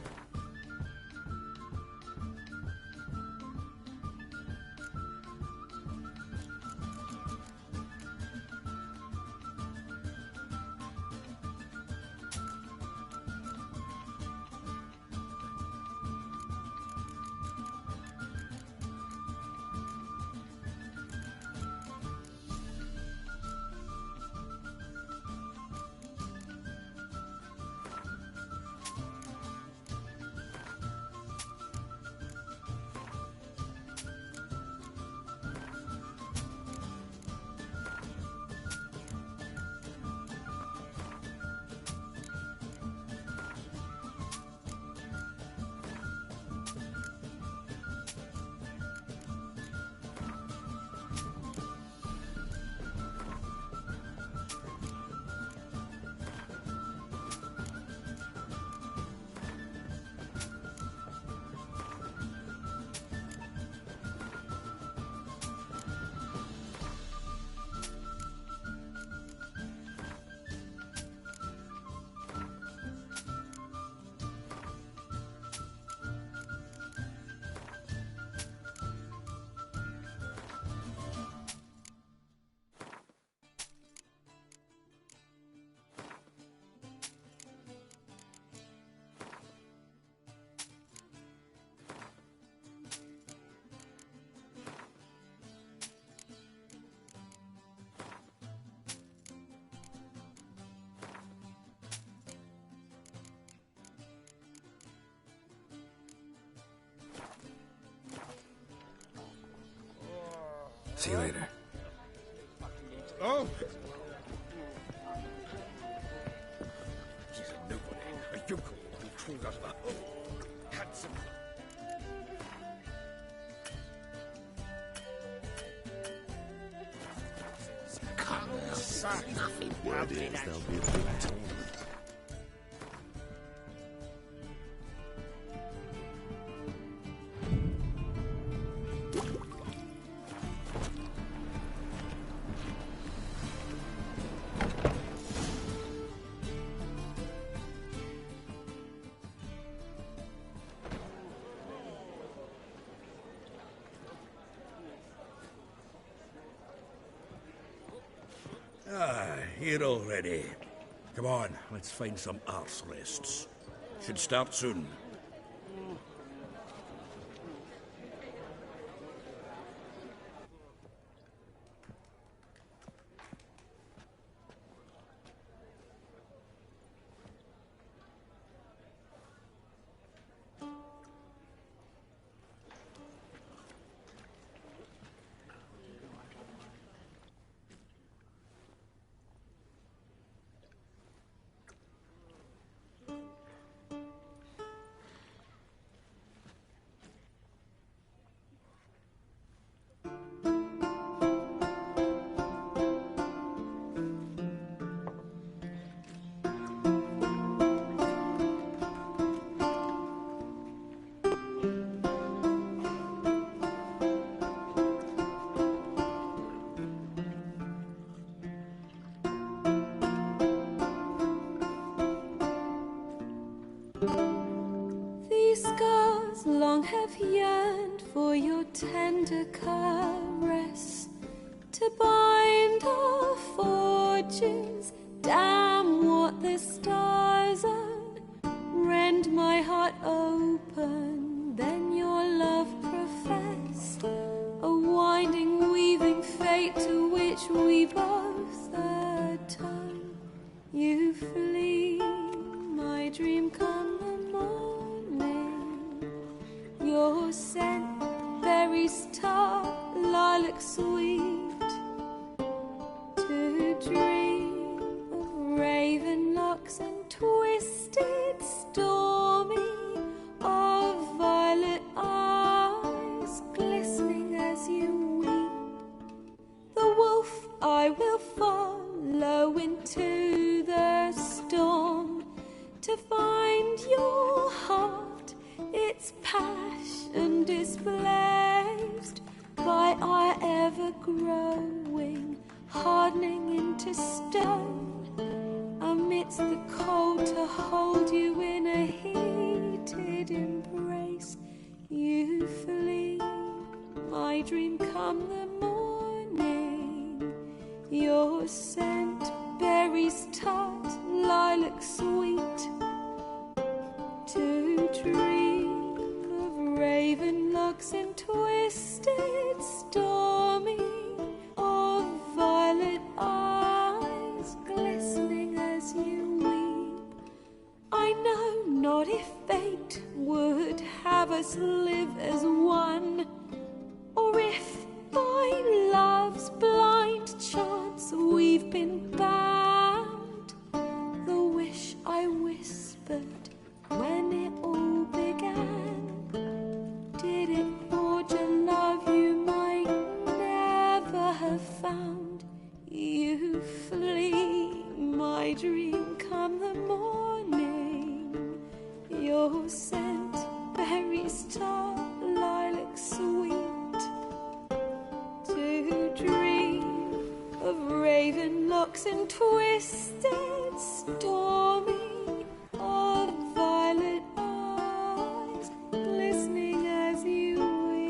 See you later. Oh! She's a nobody, a yokel who crawled out of a hole. Handsome. Come back. Nothing word is there'll be a big tournament. Here already. Come on, let's find some arse rests. Should start soon. These scars long have yearned for your tender caress, to bind our fortunes. Damn what the stars own. Rend my heart open, then your love professed, a winding, weaving fate to which we both atone. You flee, my dream come the morning. Your scent berries tart, lilac sweet, to dream of raven locks and twisted stormy, of violet eyes glistening as you weep. The wolf I will follow into the storm, to find your heart, its passion displaced by our ever-growing, hardening into stone, amidst the cold to hold you in a heated embrace. You flee, my dream come the morning, your scent berries tart, lilac sweet, to dream of raven locks and twisted stormy, of violet eyes glistening as you weep. I know not if fate would have us live as one, or if by love's blind chance we've been bound. The wish I whispered when it all began, did it forge a love you might never have found? You flee, my dream come the morning, your scent berries tart, lilac sweet, to dream of raven locks and twisted stormy, of violet eyes glistening as you weep.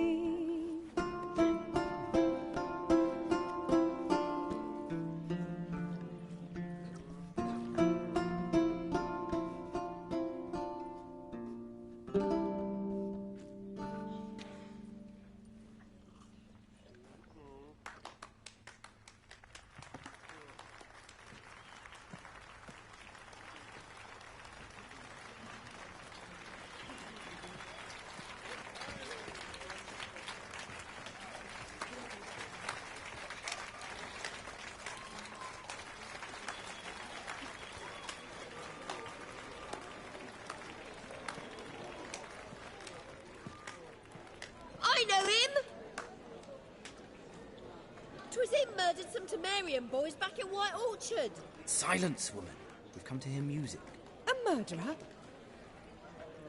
I know him! 'Twas him murdered some Temerian boys back at White Orchard. Silence, woman. We've come to hear music. A murderer?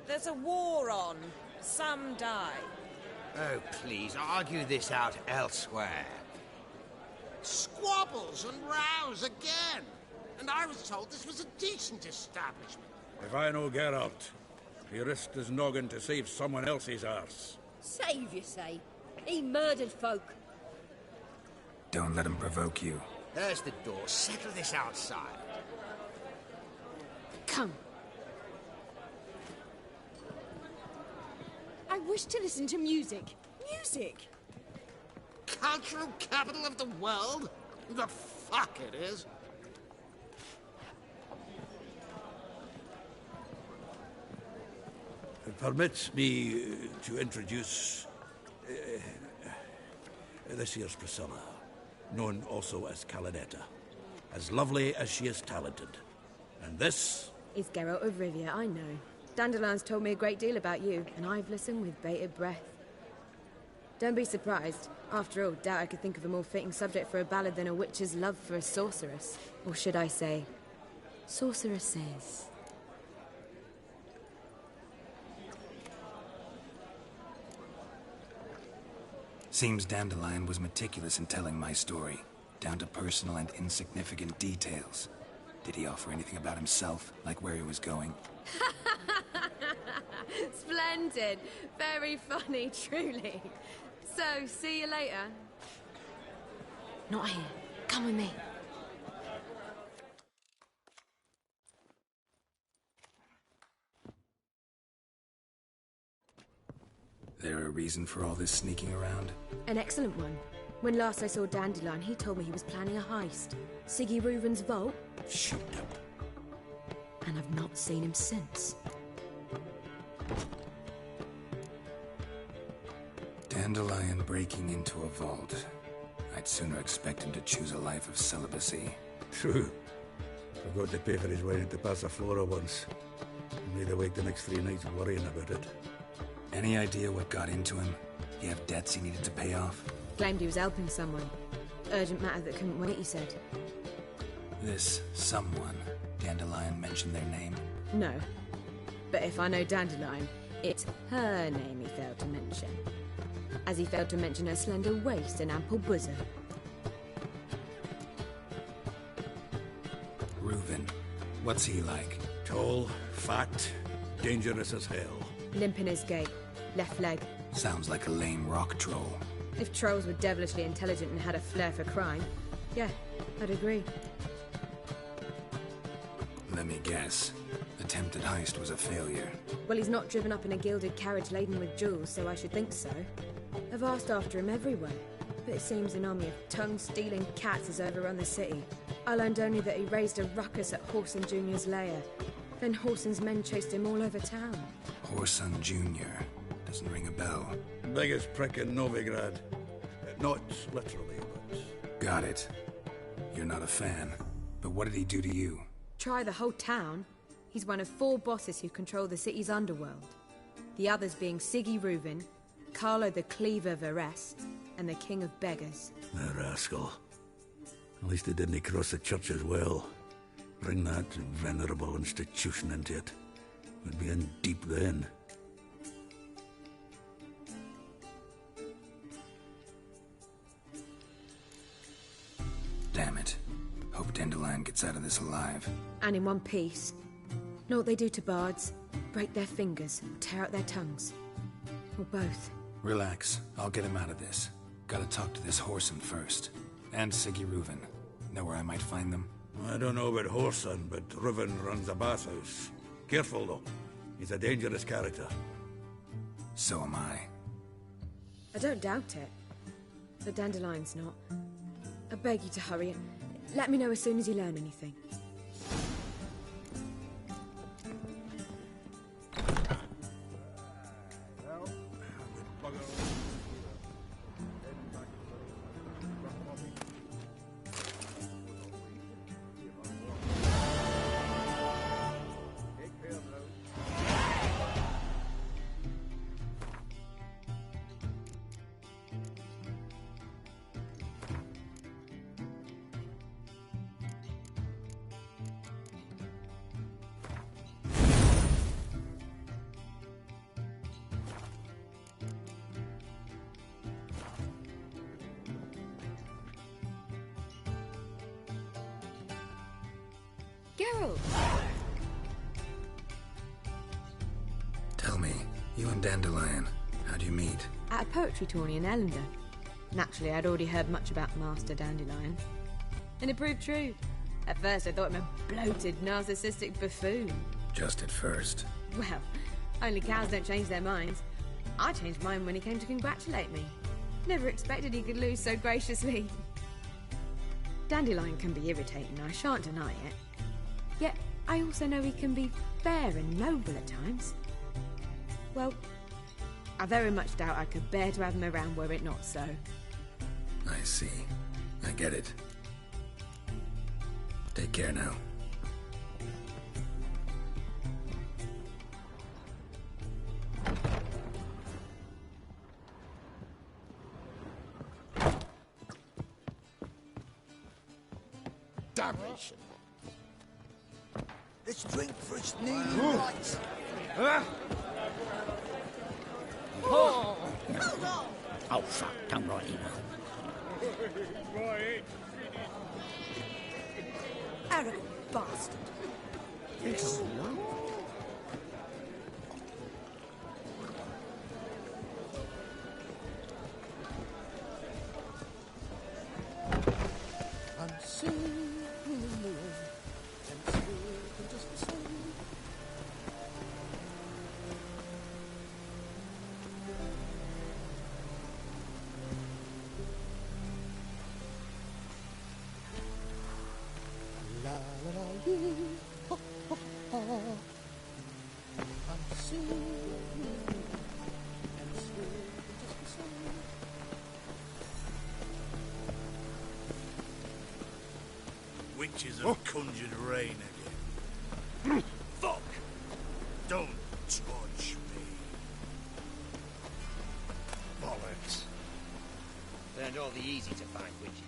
There's a war on. Some die. Oh, please, argue this out elsewhere. Squabbles and rows again. And I was told this was a decent establishment. If I know Geralt, he risked his noggin to save someone else's arse. Save, you say? He murdered folk. Don't let him provoke you. There's the door. Settle this outside. Come. I wish to listen to music. Music! Cultural capital of the world? The fuck it is. Permit me to introduce this here's Priscilla, known also as Calinetta. As lovely as she is talented. And this is Geralt of Rivia, I know. Dandelion's told me a great deal about you, and I've listened with bated breath. Don't be surprised. After all, doubt I could think of a more fitting subject for a ballad than a witch's love for a sorceress. Or should I say, sorceresses. Seems Dandelion was meticulous in telling my story, down to personal and insignificant details. Did he offer anything about himself, like where he was going? Splendid. Very funny, truly. So, see you later. Not here. Come with me. There a reason for all this sneaking around? An excellent one. When last I saw Dandelion, he told me he was planning a heist. Siggy Reuven's vault. Shut up. And I've not seen him since. Dandelion breaking into a vault. I'd sooner expect him to choose a life of celibacy. True. Forgot to pay for his wine at the Passaflora once. Made awake the next 3 nights worrying about it. Any idea what got into him? He have debts he needed to pay off? Claimed he was helping someone. Urgent matter that couldn't wait, he said. This someone, Dandelion mentioned their name? No. But if I know Dandelion, it's her name he failed to mention. As he failed to mention her slender waist and ample bosom. Reuven. What's he like? Tall, fat, dangerous as hell. Limp in his gait. Left leg. Sounds like a lame rock troll. If trolls were devilishly intelligent and had a flair for crime, yeah, I'd agree. Let me guess. Attempted heist was a failure. Well, he's not driven up in a gilded carriage laden with jewels, so I should think so. I've asked after him everywhere, but it seems an army of tongue-stealing cats has overrun the city. I learned only that he raised a ruckus at Horson Jr.'s lair. Then Horson's men chased him all over town. Horson Jr. Doesn't ring a bell. Biggest prick in Novigrad. Not literally, but... Got it. You're not a fan. But what did he do to you? Try the whole town. He's one of 4 bosses who control the city's underworld. The others being Siggy Reuven, Carlo the Cleaver Verest, and the King of Beggars. The rascal. At least he didn't cross the church as well. Bring that venerable institution into it. We'd be in deep then. Damn it. Hope Dandelion gets out of this alive. And in one piece. Know what they do to bards? Break their fingers, tear out their tongues. Or both. Relax. I'll get him out of this. Gotta talk to this Horson first. And Siggy Reuven. Know where I might find them? I don't know about Horson, but Reuven runs a bathhouse. Careful, though. He's a dangerous character. So am I. I don't doubt it. But Dandelion's not. I beg you to hurry. Let me know as soon as you learn anything. Geralt! Tell me, you and Dandelion, how'd you meet? At a poetry tourney in Ellender. Naturally, I'd already heard much about Master Dandelion. And it proved true. At first, I thought him a bloated, narcissistic buffoon. Just at first. Well, only cows don't change their minds. I changed mine when he came to congratulate me. Never expected he could lose so graciously. Dandelion can be irritating, I shan't deny it. Yet, I also know he can be fair and noble at times. Well, I very much doubt I could bear to have him around were it not so. I see. I get it. Take care now. Damnation. Let's drink for its needing rights. Oh! Hold on! Oh, fuck. Come right in. Arrogant bastard. Yes. Unseen in the mirror, and still just the same. La la la yee, ha ha ha. Unseen, and still just the same. witches have conjured rain again. Fuck! Don't touch me. Bollocks. They're not the easy to find witches.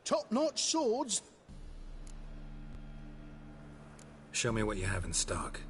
Top-notch swords? Show me what you have in stock.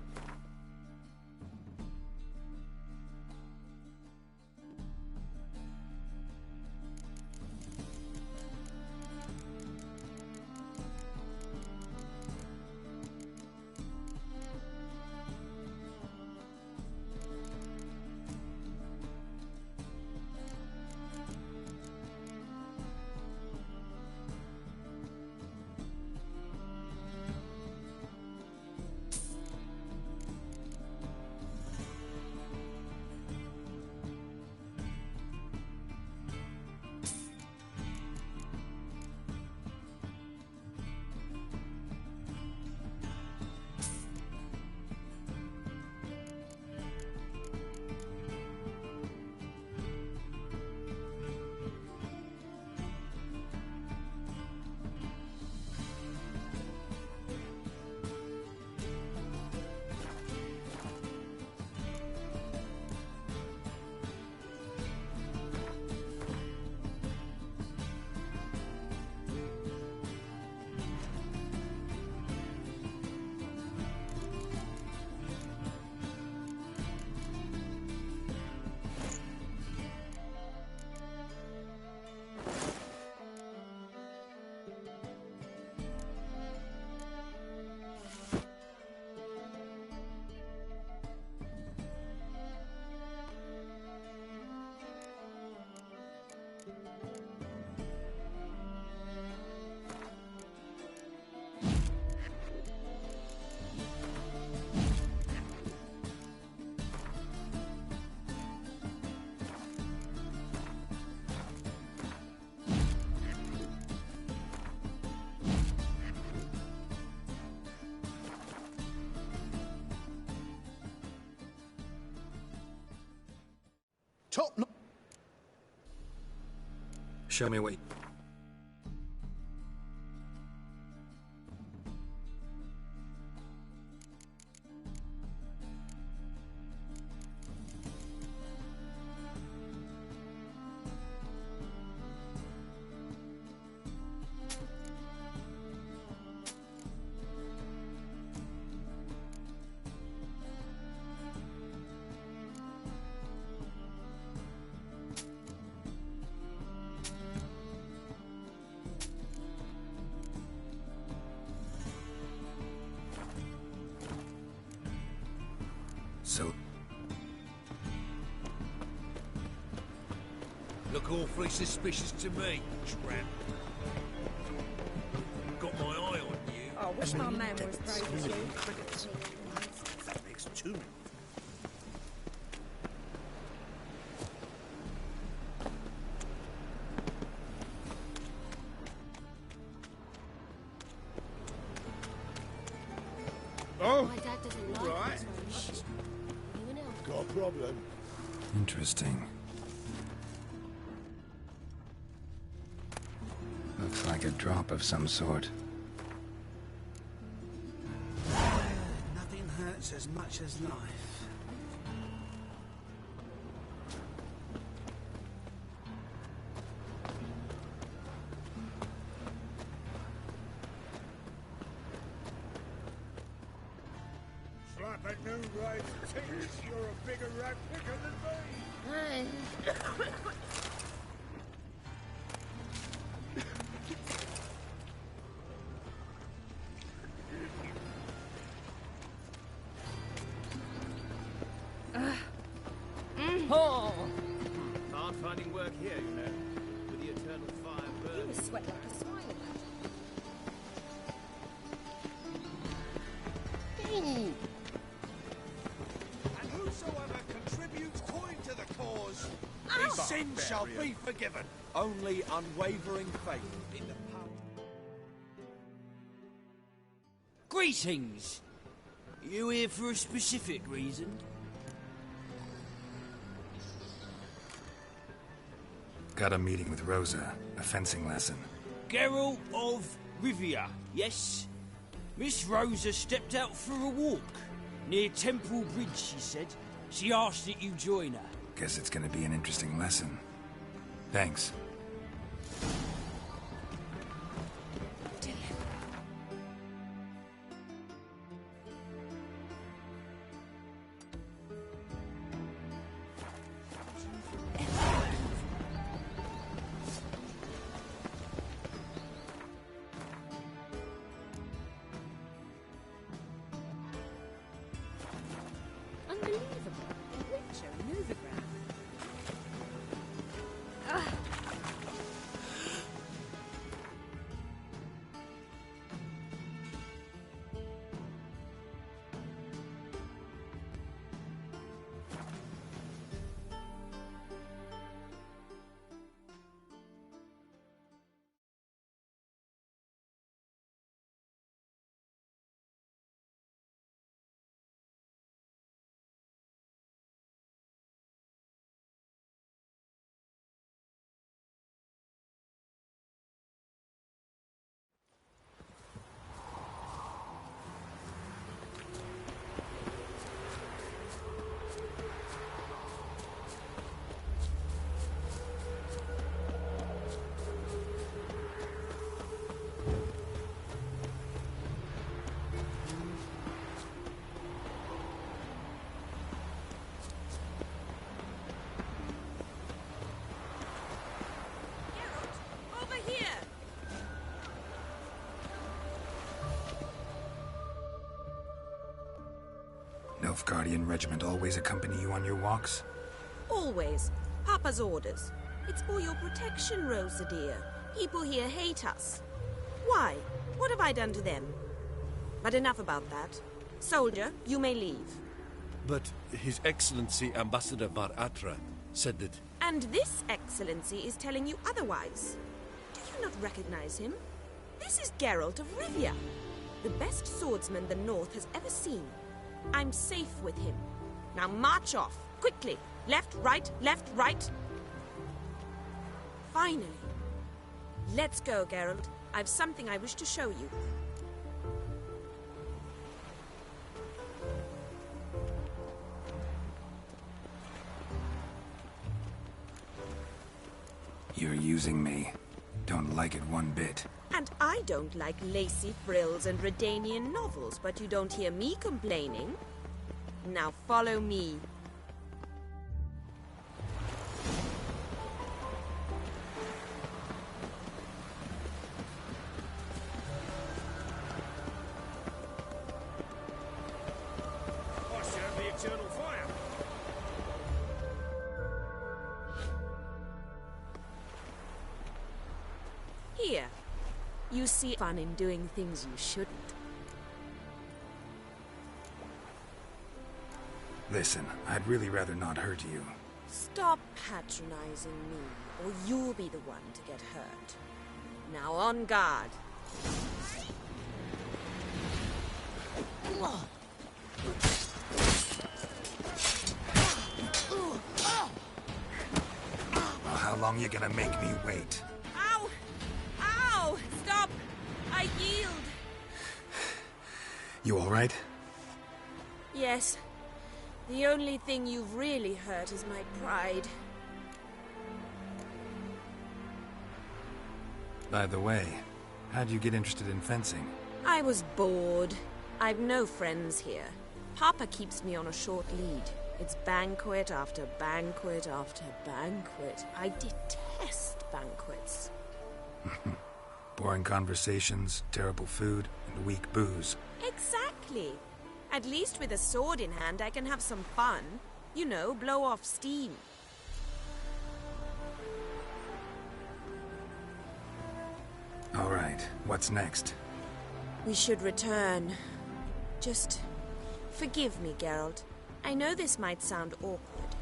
Top-notch... Show me what... So... Look awfully suspicious to me, tramp. Got my eye on you. I wish my man were as brave as you. That makes two. Oh, My dad doesn't like right. us very much. You and him. Got a problem. Interesting. Looks like a drop of some sort. Nothing hurts as much as life. Slap a new right teeth. You're a bigger rat picker than me. Oh! Hard finding work here, you know. With the eternal fire burning. You sweat like a swine. And whosoever contributes coin to the cause, His his sin shall barbarian. be forgiven. Only unwavering faith in the power. Greetings. You here for a specific reason? Got a meeting with Rosa, a fencing lesson. Geralt of Rivia, yes? Miss Rosa stepped out for a walk. Near Temple Bridge, she said. She asked that you join her. Guess it's gonna be an interesting lesson. Thanks. Unbelievable. Witcher, Novigrad. Ugh. Over here! Nilfgaardian regiment always accompany you on your walks? Always. Papa's orders. It's for your protection, Rosa dear. People here hate us. Why? What have I done to them? But enough about that. Soldier, you may leave. But His Excellency Ambassador Var Atra said that... And this excellency is telling you otherwise. Do you not recognize him? This is Geralt of Rivia, the best swordsman the North has ever seen. I'm safe with him. Now march off, quickly. Left, right, left, right. Finally. Let's go, Geralt. I've something I wish to show you. You're using me. Don't like it one bit. And I don't like lacy frills and Redanian novels, but you don't hear me complaining. Now follow me. I serve the eternal fire. Here. You see fun in doing things you shouldn't. Listen, I'd really rather not hurt you. Stop patronizing me, or you'll be the one to get hurt. Now on guard. Well, how long you gonna make me wait? Ow! Ow! Stop! I yield! You alright? Yes. The only thing you've really hurt is my pride. By the way, how'd you get interested in fencing? I was bored. I've no friends here. Papa keeps me on a short lead. It's banquet after banquet after banquet. I detest banquets. Boring conversations, terrible food, and weak booze. Exactly. At least with a sword in hand, I can have some fun. You know, blow off steam. Alright, what's next? We should return. Just Forgive me, Geralt. I know this might sound awkward,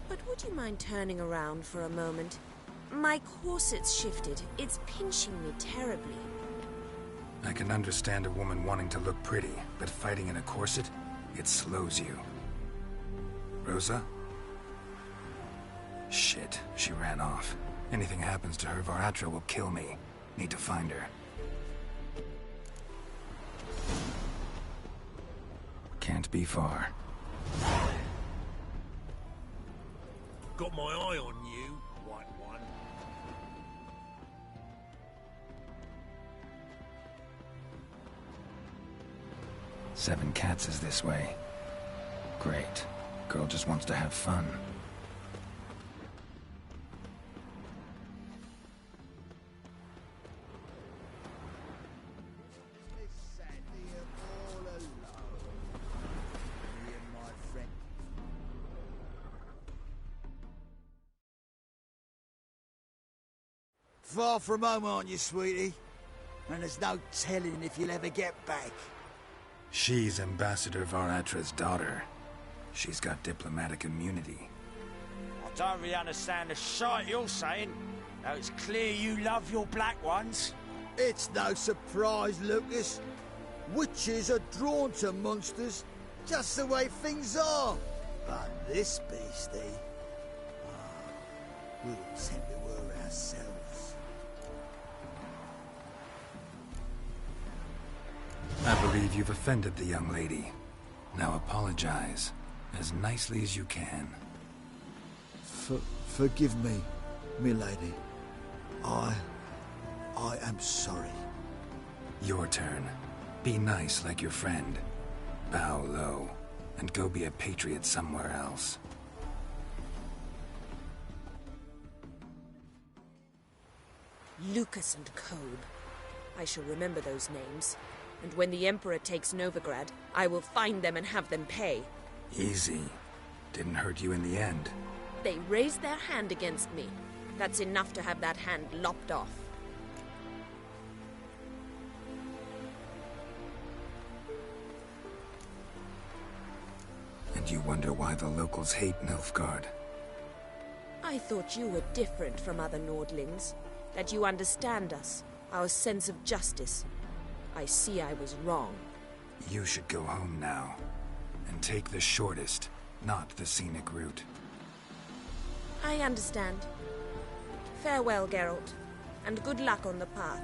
but would you mind turning around for a moment? My corset's shifted. It's pinching me terribly. I can understand a woman wanting to look pretty, but fighting in a corset, it slows you. Rosa? Shit, she ran off. Anything happens to her, Varatra will kill me. Need to find her. Can't be far. Got my eye on you, white one. 7 cats is this way. Great. Girl just wants to have fun. Far from home, aren't you, sweetie? And there's no telling if you'll ever get back. She's Ambassador Varatra's daughter. She's got diplomatic immunity. I don't really understand the shite you're saying. Now it's clear you love your black ones. It's no surprise, Lucas. Witches are drawn to monsters, just the way things are. But this beastie... we'll tend to her ourselves. I believe you've offended the young lady. Now apologize, as nicely as you can. Forgive me, milady. I am sorry. Your turn. Be nice like your friend. Bow low, and go be a patriot somewhere else. Lucas and Kobe. I shall remember those names. And when the Emperor takes Novigrad, I will find them and have them pay. Easy. Didn't hurt you in the end. They raised their hand against me. That's enough to have that hand lopped off. And you wonder why the locals hate Nilfgaard. I thought you were different from other Nordlings. That you understand us, our sense of justice. I see I was wrong. You should go home now. And take the shortest, not the scenic route. I understand. Farewell, Geralt. And good luck on the path.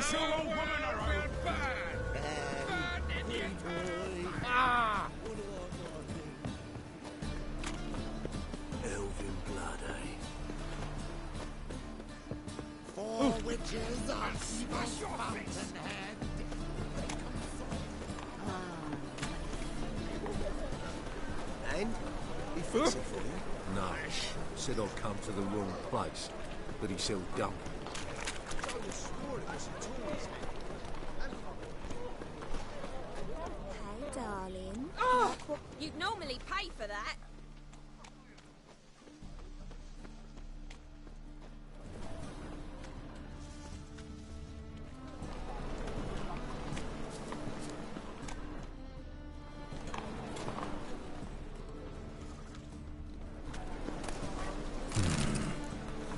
sure old woman will burn! Burn in the eternal fire! Elven blood, eh? 4 witches on Smash Fountainhead! And? He fixed it for you? No. Said I'd come to the wrong place, but he still dumb. Hey, darling. Oh, you'd normally pay for that.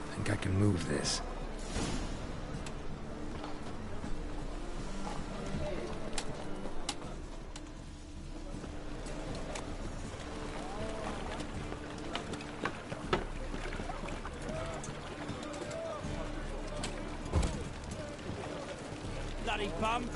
I think I can move this. Bloody bum.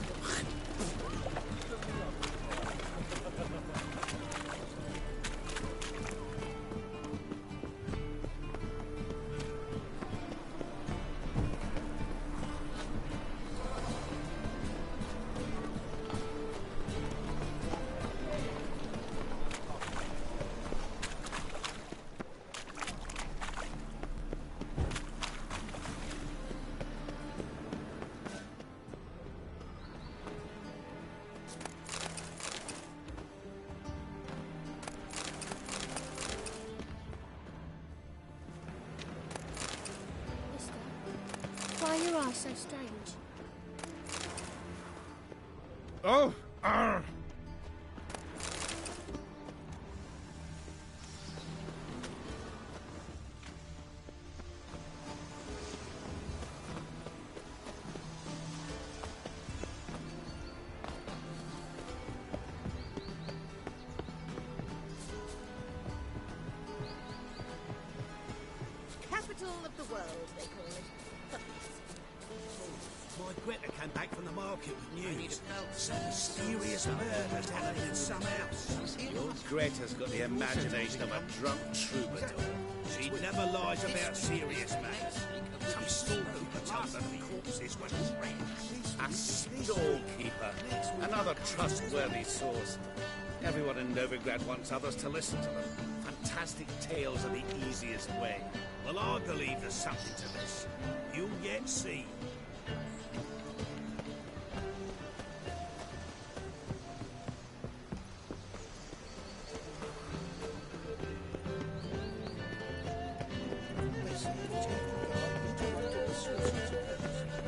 Why are your eyes so strange? Oh! Capital of the world, they call it. My Greta came back from the market with news. Some mysterious murder happening in some house. Your Greta's got the imagination of a drunk troubadour. She never lies about serious matters. Some storekeeper told her the corpses were a storekeeper, another trustworthy source. Everyone in Novigrad wants others to listen to them. Fantastic tales are the easiest way. Well, I believe there's something to this. You'll yet see.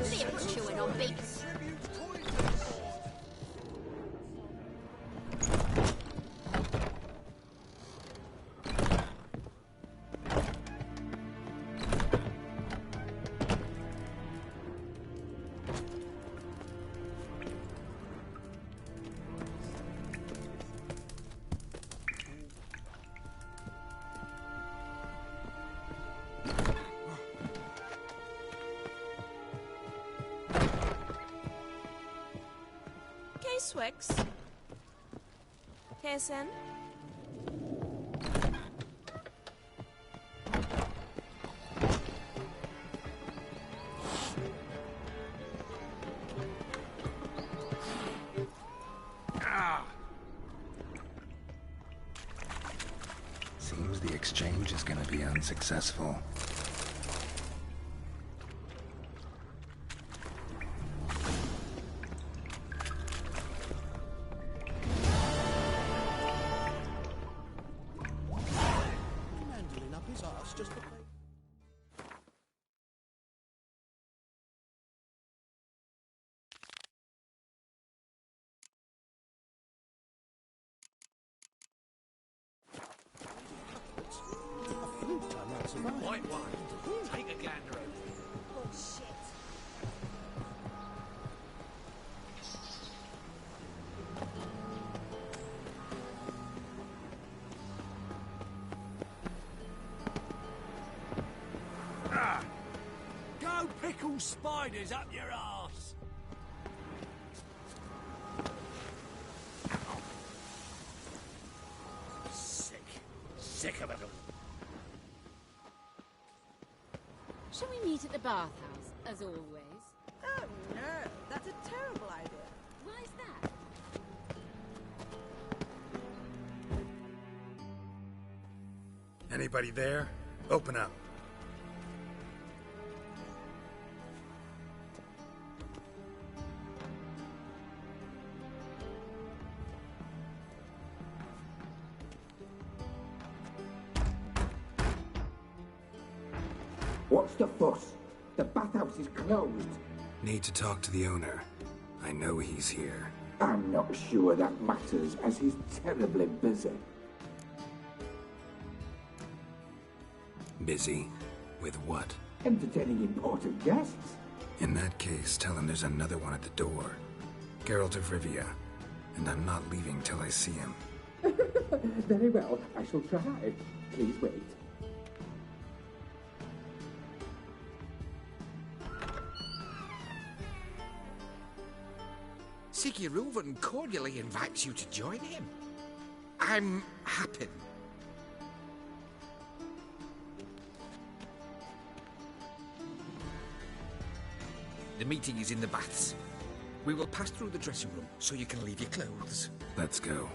See it chewing on beaks. Swix. KSN. Seems the exchange is gonna be unsuccessful. White one. Take a gander over. Oh, shit. Go pickle spiders up your arse! Sick of it all. Shall we meet at the bathhouse, as always? Oh no, that's a terrible idea. Why's that? Anybody there? Open up. What's the fuss? The bathhouse is closed. Need to talk to the owner. I know he's here. I'm not sure that matters, as he's terribly busy. Busy? With what? Entertaining important guests. In that case, tell him there's another one at the door. Geralt of Rivia. And I'm not leaving till I see him. Very well, I shall try. Please wait. Sigurd cordially invites you to join him. I'm happy. The meeting is in the baths. We will pass through the dressing room so you can leave your clothes. Let's go.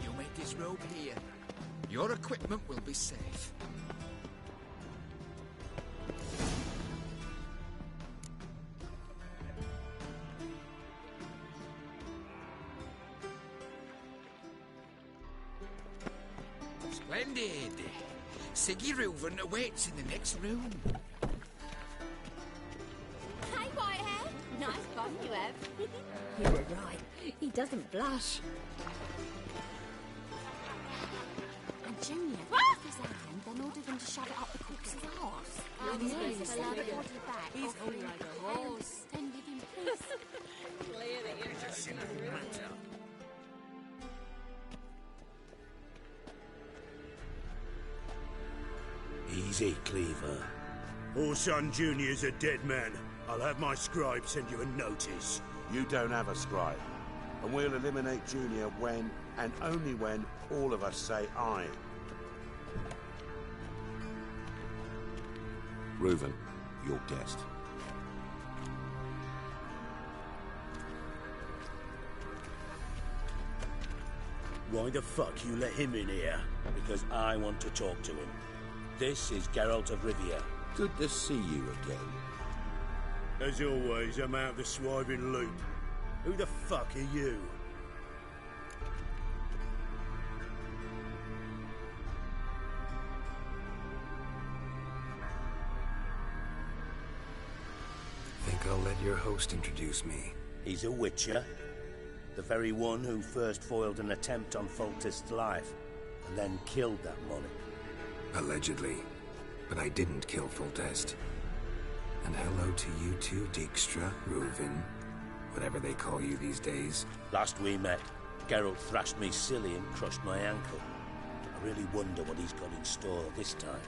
You'll make this robe here. Your equipment will be safe. Splendid. Sigurd awaits in the next room. Hey, Whitehair. Nice bum you have. You were right. He doesn't blush. And Junior took his hand, then ordered him to shove it up the corpse's arse. And he's then very to lay the serious. body back. He's offering hung like a him horse. Then give him peace. It's a simple matter. Easy, Cleaver. Orson Jr.'s a dead man. I'll have my scribe send you a notice. You don't have a scribe. And we'll eliminate Junior when, and only when, all of us say aye. Reuven, your guest. Why the fuck you let him in here? Because I want to talk to him. This is Geralt of Rivia. Good to see you again. As always, I'm out of the swiving loop. Who the fuck are you? Think I'll let your host introduce me. He's a witcher. The very one who first foiled an attempt on Foltest's life, and then killed that monarch. Allegedly. But I didn't kill Foltest. And hello to you too, Dijkstra, Reuven, whatever they call you these days. Last we met, Geralt thrashed me silly and crushed my ankle. I really wonder what he's got in store this time.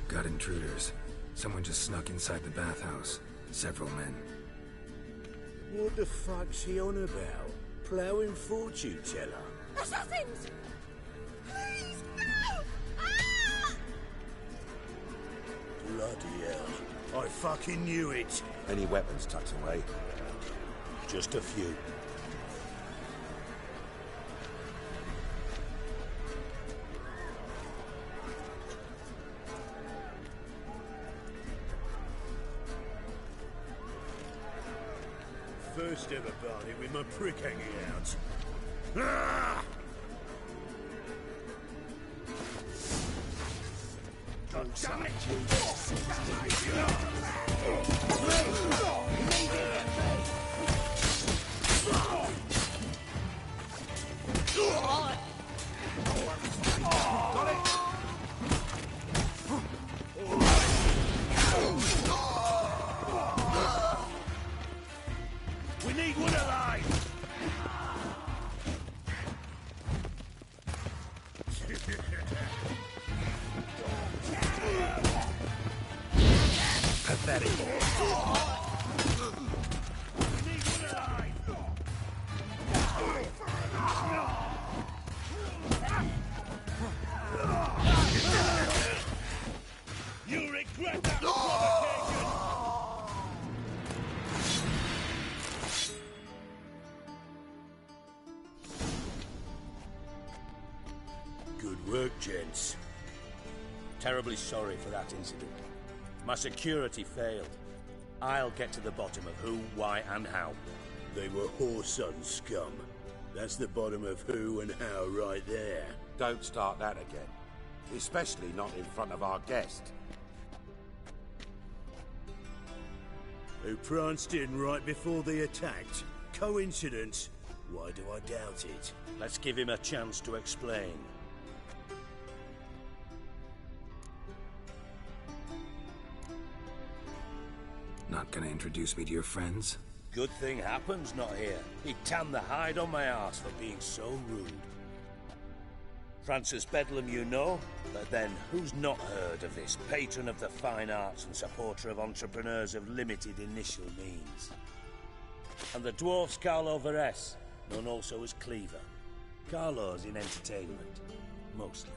Got intruders. Someone just snuck inside the bathhouse. Several men. What the fuck's he on about? Ploughing fortune teller? Assassins! Please, no! Ah! Bloody hell. I fucking knew it. Any weapons tucked away? Just a few. First ever party with my prick hanging out. Ah! God damn it! Got it! We need one alive! at it, boy. You regret that provocation! Good work, gents. Terribly sorry for that incident. My security failed. I'll get to the bottom of who, why, and how. They were whoreson scum. That's the bottom of who and how right there. Don't start that again. Especially not in front of our guest. Who pranced in right before they attacked. Coincidence? Why do I doubt it? Let's give him a chance to explain. Not gonna introduce me to your friends? Good thing Happen's not here. He'd tan the hide on my ass for being so rude. Francis Bedlam you know, but then who's not heard of this patron of the fine arts and supporter of entrepreneurs of limited initial means? And the dwarf's Carlo Veres, known also as Cleaver. Carlo's in entertainment, mostly.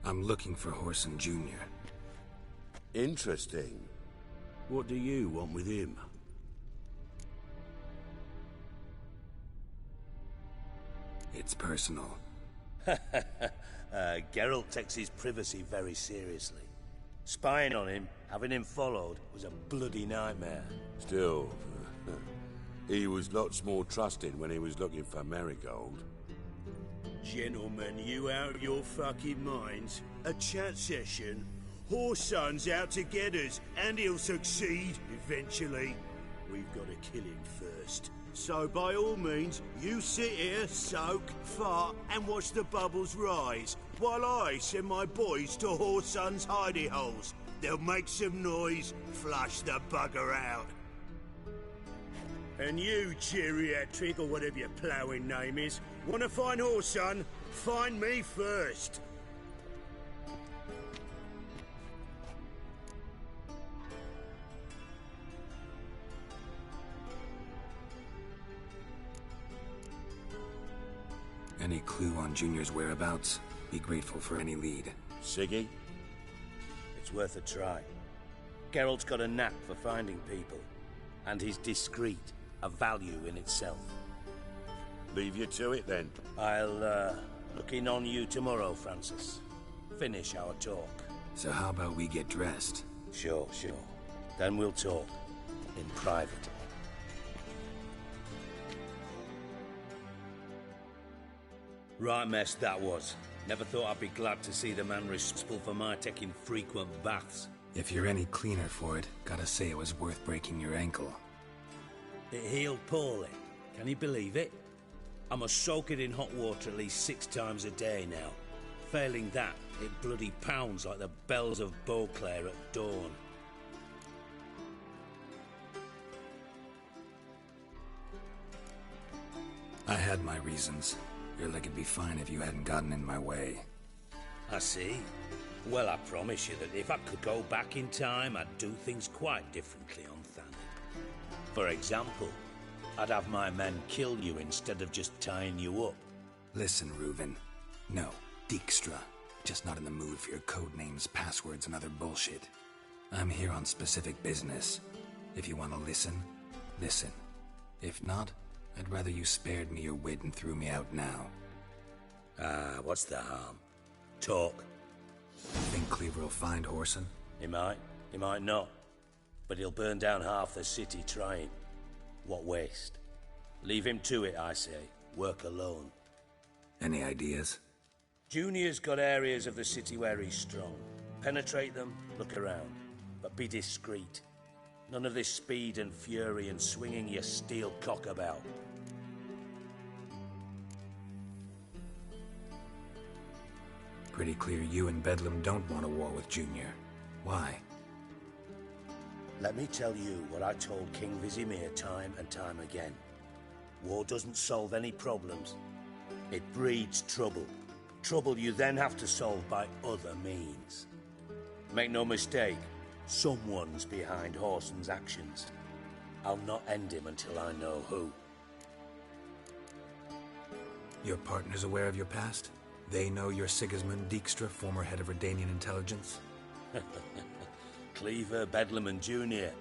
I'm looking for Whoreson Jr. Interesting. What do you want with him? It's personal. Geralt takes his privacy very seriously. Spying on him, having him followed, was a bloody nightmare. Still, he was lots more trusted when he was looking for Marigold. Gentlemen, you out your fucking minds? A chat session? Whoreson's out to get us, and he'll succeed, eventually. We've got to kill him first. So by all means, you sit here, soak, fart, and watch the bubbles rise, while I send my boys to Whoreson's hidey holes. They'll make some noise, flush the bugger out. And you, geriatric, or whatever your ploughing name is, want to find Whoreson? Find me first. Any clue on Junior's whereabouts? Be grateful for any lead. Siggy? It's worth a try. Geralt's got a knack for finding people. And he's discreet, a value in itself. Leave you to it, then. I'll, look in on you tomorrow, Francis. Finish our talk. So how about we get dressed? Sure. Then we'll talk. In private. Right mess that was. Never thought I'd be glad to see the man responsible for my taking frequent baths. If you're any cleaner for it, gotta say it was worth breaking your ankle. It healed poorly. Can you believe it? I must soak it in hot water at least 6 times a day now. Failing that, it bloody pounds like the bells of Beauclair at dawn. I had my reasons. Your leg'd be fine if you hadn't gotten in my way. I see. Well, I promise you that if I could go back in time, I'd do things quite differently on Thanet. For example, I'd have my men kill you instead of just tying you up. Listen, Reuven. No, Dijkstra. Just not in the mood for your code names, passwords, and other bullshit. I'm here on specific business. If you want to listen, listen. If not, I'd rather you spared me your wit and threw me out now. What's the harm? Talk. Think Cleaver will find Whoreson? He might not. But he'll burn down half the city trying. What waste. Leave him to it, I say. Work alone. Any ideas? Junior's got areas of the city where he's strong. Penetrate them, look around. But be discreet. None of this speed and fury and swinging your steel cock about. Pretty clear you and Bedlam don't want a war with Junior. Why? Let me tell you what I told King Vizimir time and time again. War doesn't solve any problems. It breeds trouble. Trouble you then have to solve by other means. Make no mistake, someone's behind Horson's actions. I'll not end him until I know who. Your partner's aware of your past? They know you're Sigismund Dijkstra, former head of Redanian intelligence? Cleaver, Bedlam and Junior.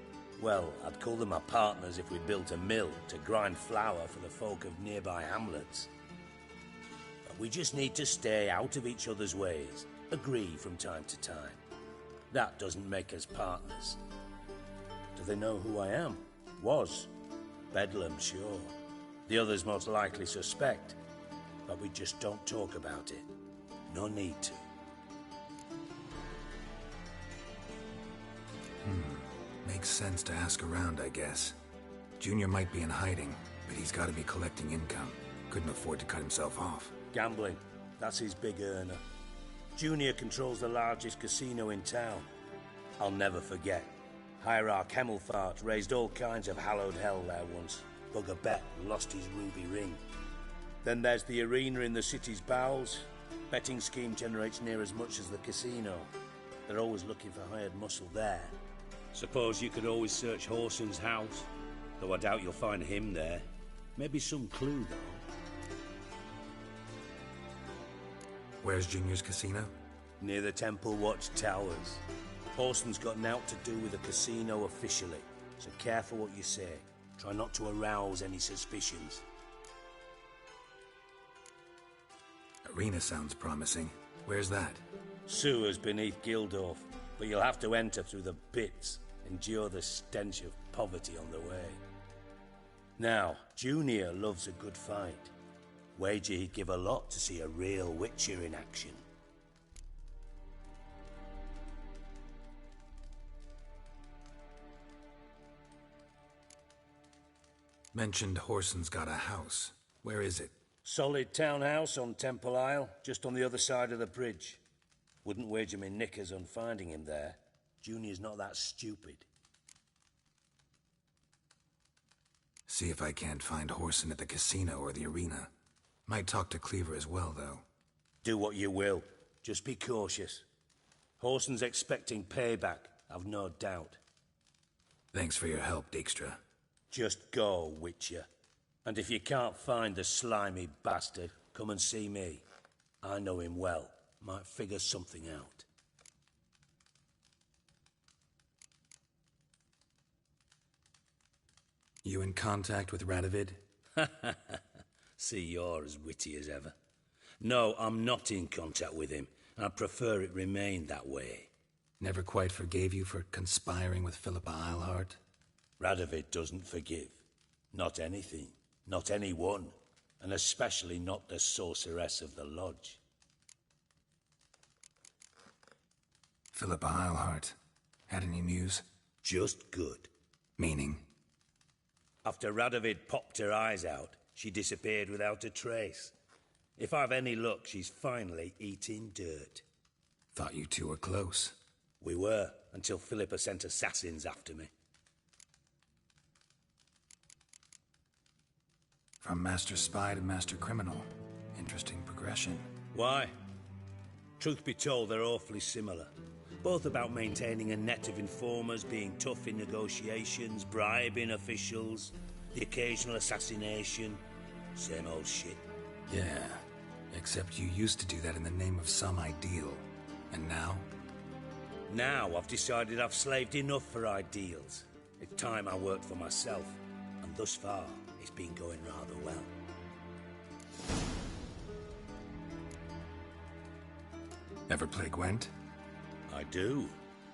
Well, I'd call them my partners if we built a mill to grind flour for the folk of nearby hamlets. But we just need to stay out of each other's ways, agree from time to time. That doesn't make us partners. Do they know who I am? Was. Bedlam, sure. The others most likely suspect. But we just don't talk about it. No need to. Makes sense to ask around, I guess. Junior might be in hiding, but he's got to be collecting income. Couldn't afford to cut himself off. Gambling. That's his big earner. Junior controls the largest casino in town. I'll never forget. Hierarch Hemmelfart raised all kinds of hallowed hell there once. Bugger bet lost his ruby ring. Then there's the arena in the city's bowels. Betting scheme generates near as much as the casino. They're always looking for hired muscle there. Suppose you could always search Horson's house, though I doubt you'll find him there. Maybe some clue, though. Where's Junior's casino? Near the Temple Watch Towers. Horson's got naught to do with the casino officially, so careful what you say. Try not to arouse any suspicions. Arena sounds promising. Where's that? Sewers beneath Gildorf, but you'll have to enter through the pits, endure the stench of poverty on the way. Now, Junior loves a good fight. Wager he'd give a lot to see a real Witcher in action. Mentioned Horson's got a house. Where is it? Solid townhouse on Temple Isle, just on the other side of the bridge. Wouldn't wager me knickers on finding him there. Junior's not that stupid. See if I can't find Horson at the casino or the arena. Might talk to Cleaver as well, though. Do what you will. Just be cautious. Horson's expecting payback, I've no doubt. Thanks for your help, Dijkstra. Just go, Witcher. And if you can't find the slimy bastard, come and see me. I know him well. Might figure something out. You in contact with Radovid? See, you're as witty as ever. No, I'm not in contact with him. I prefer it remained that way. Never quite forgave you for conspiring with Philippa Eilhart? Radovid doesn't forgive. Not anything. Not anyone. And especially not the sorceress of the lodge. Philippa Eilhart. Had any news? Just good. Meaning? After Radovid popped her eyes out, she disappeared without a trace. If I've any luck, she's finally eating dirt. Thought you two were close. We were, until Philippa sent assassins after me. From Master Spy to Master Criminal. Interesting progression. Why? Truth be told, they're awfully similar. Both about maintaining a net of informers, being tough in negotiations, bribing officials, the occasional assassination. Same old shit. Yeah, except you used to do that in the name of some ideal. And now? Now I've decided I've slaved enough for ideals. It's time I worked for myself. And thus far, it's been going rather well. Ever play Gwent? I do.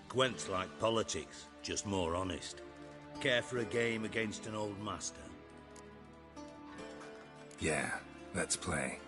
Gwent's like politics, just more honest. Care for a game against an old master? Yeah, let's play.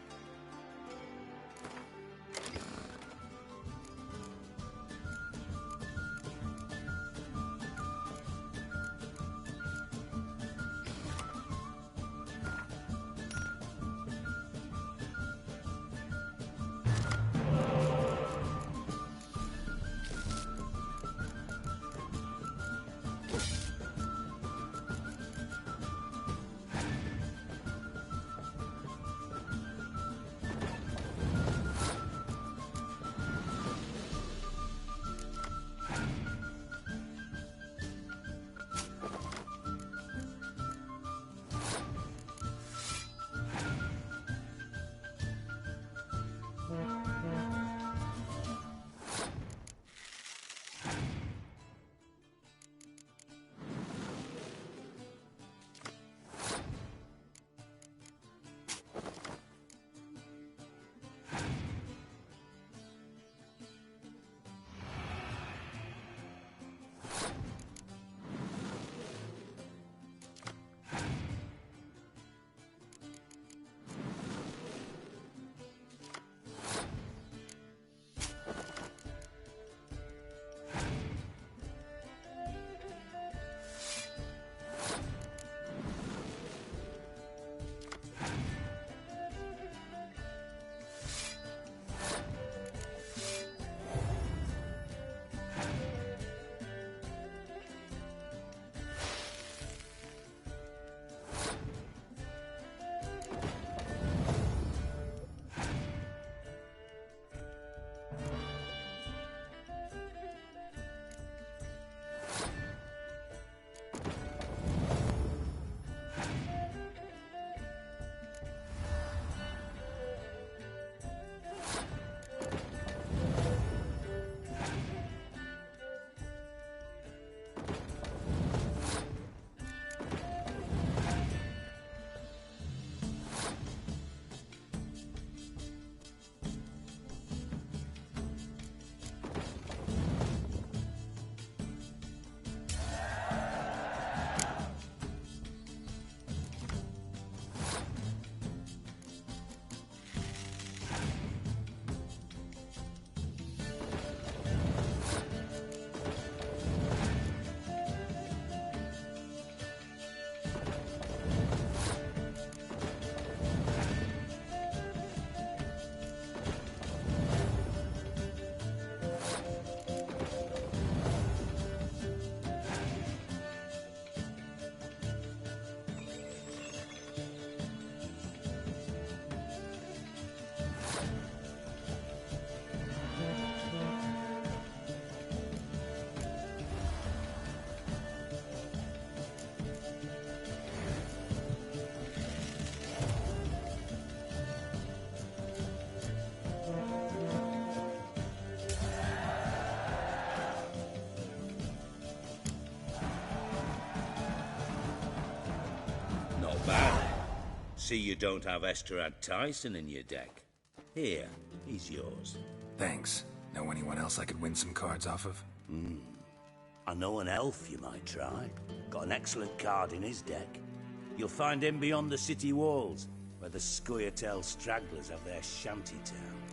Bad. See you don't have Estrad Tyson in your deck. Here, he's yours. Thanks. Know anyone else I could win some cards off of? I know an elf you might try. Got an excellent card in his deck. You'll find him beyond the city walls, where the Scoia'tael stragglers have their shanty town.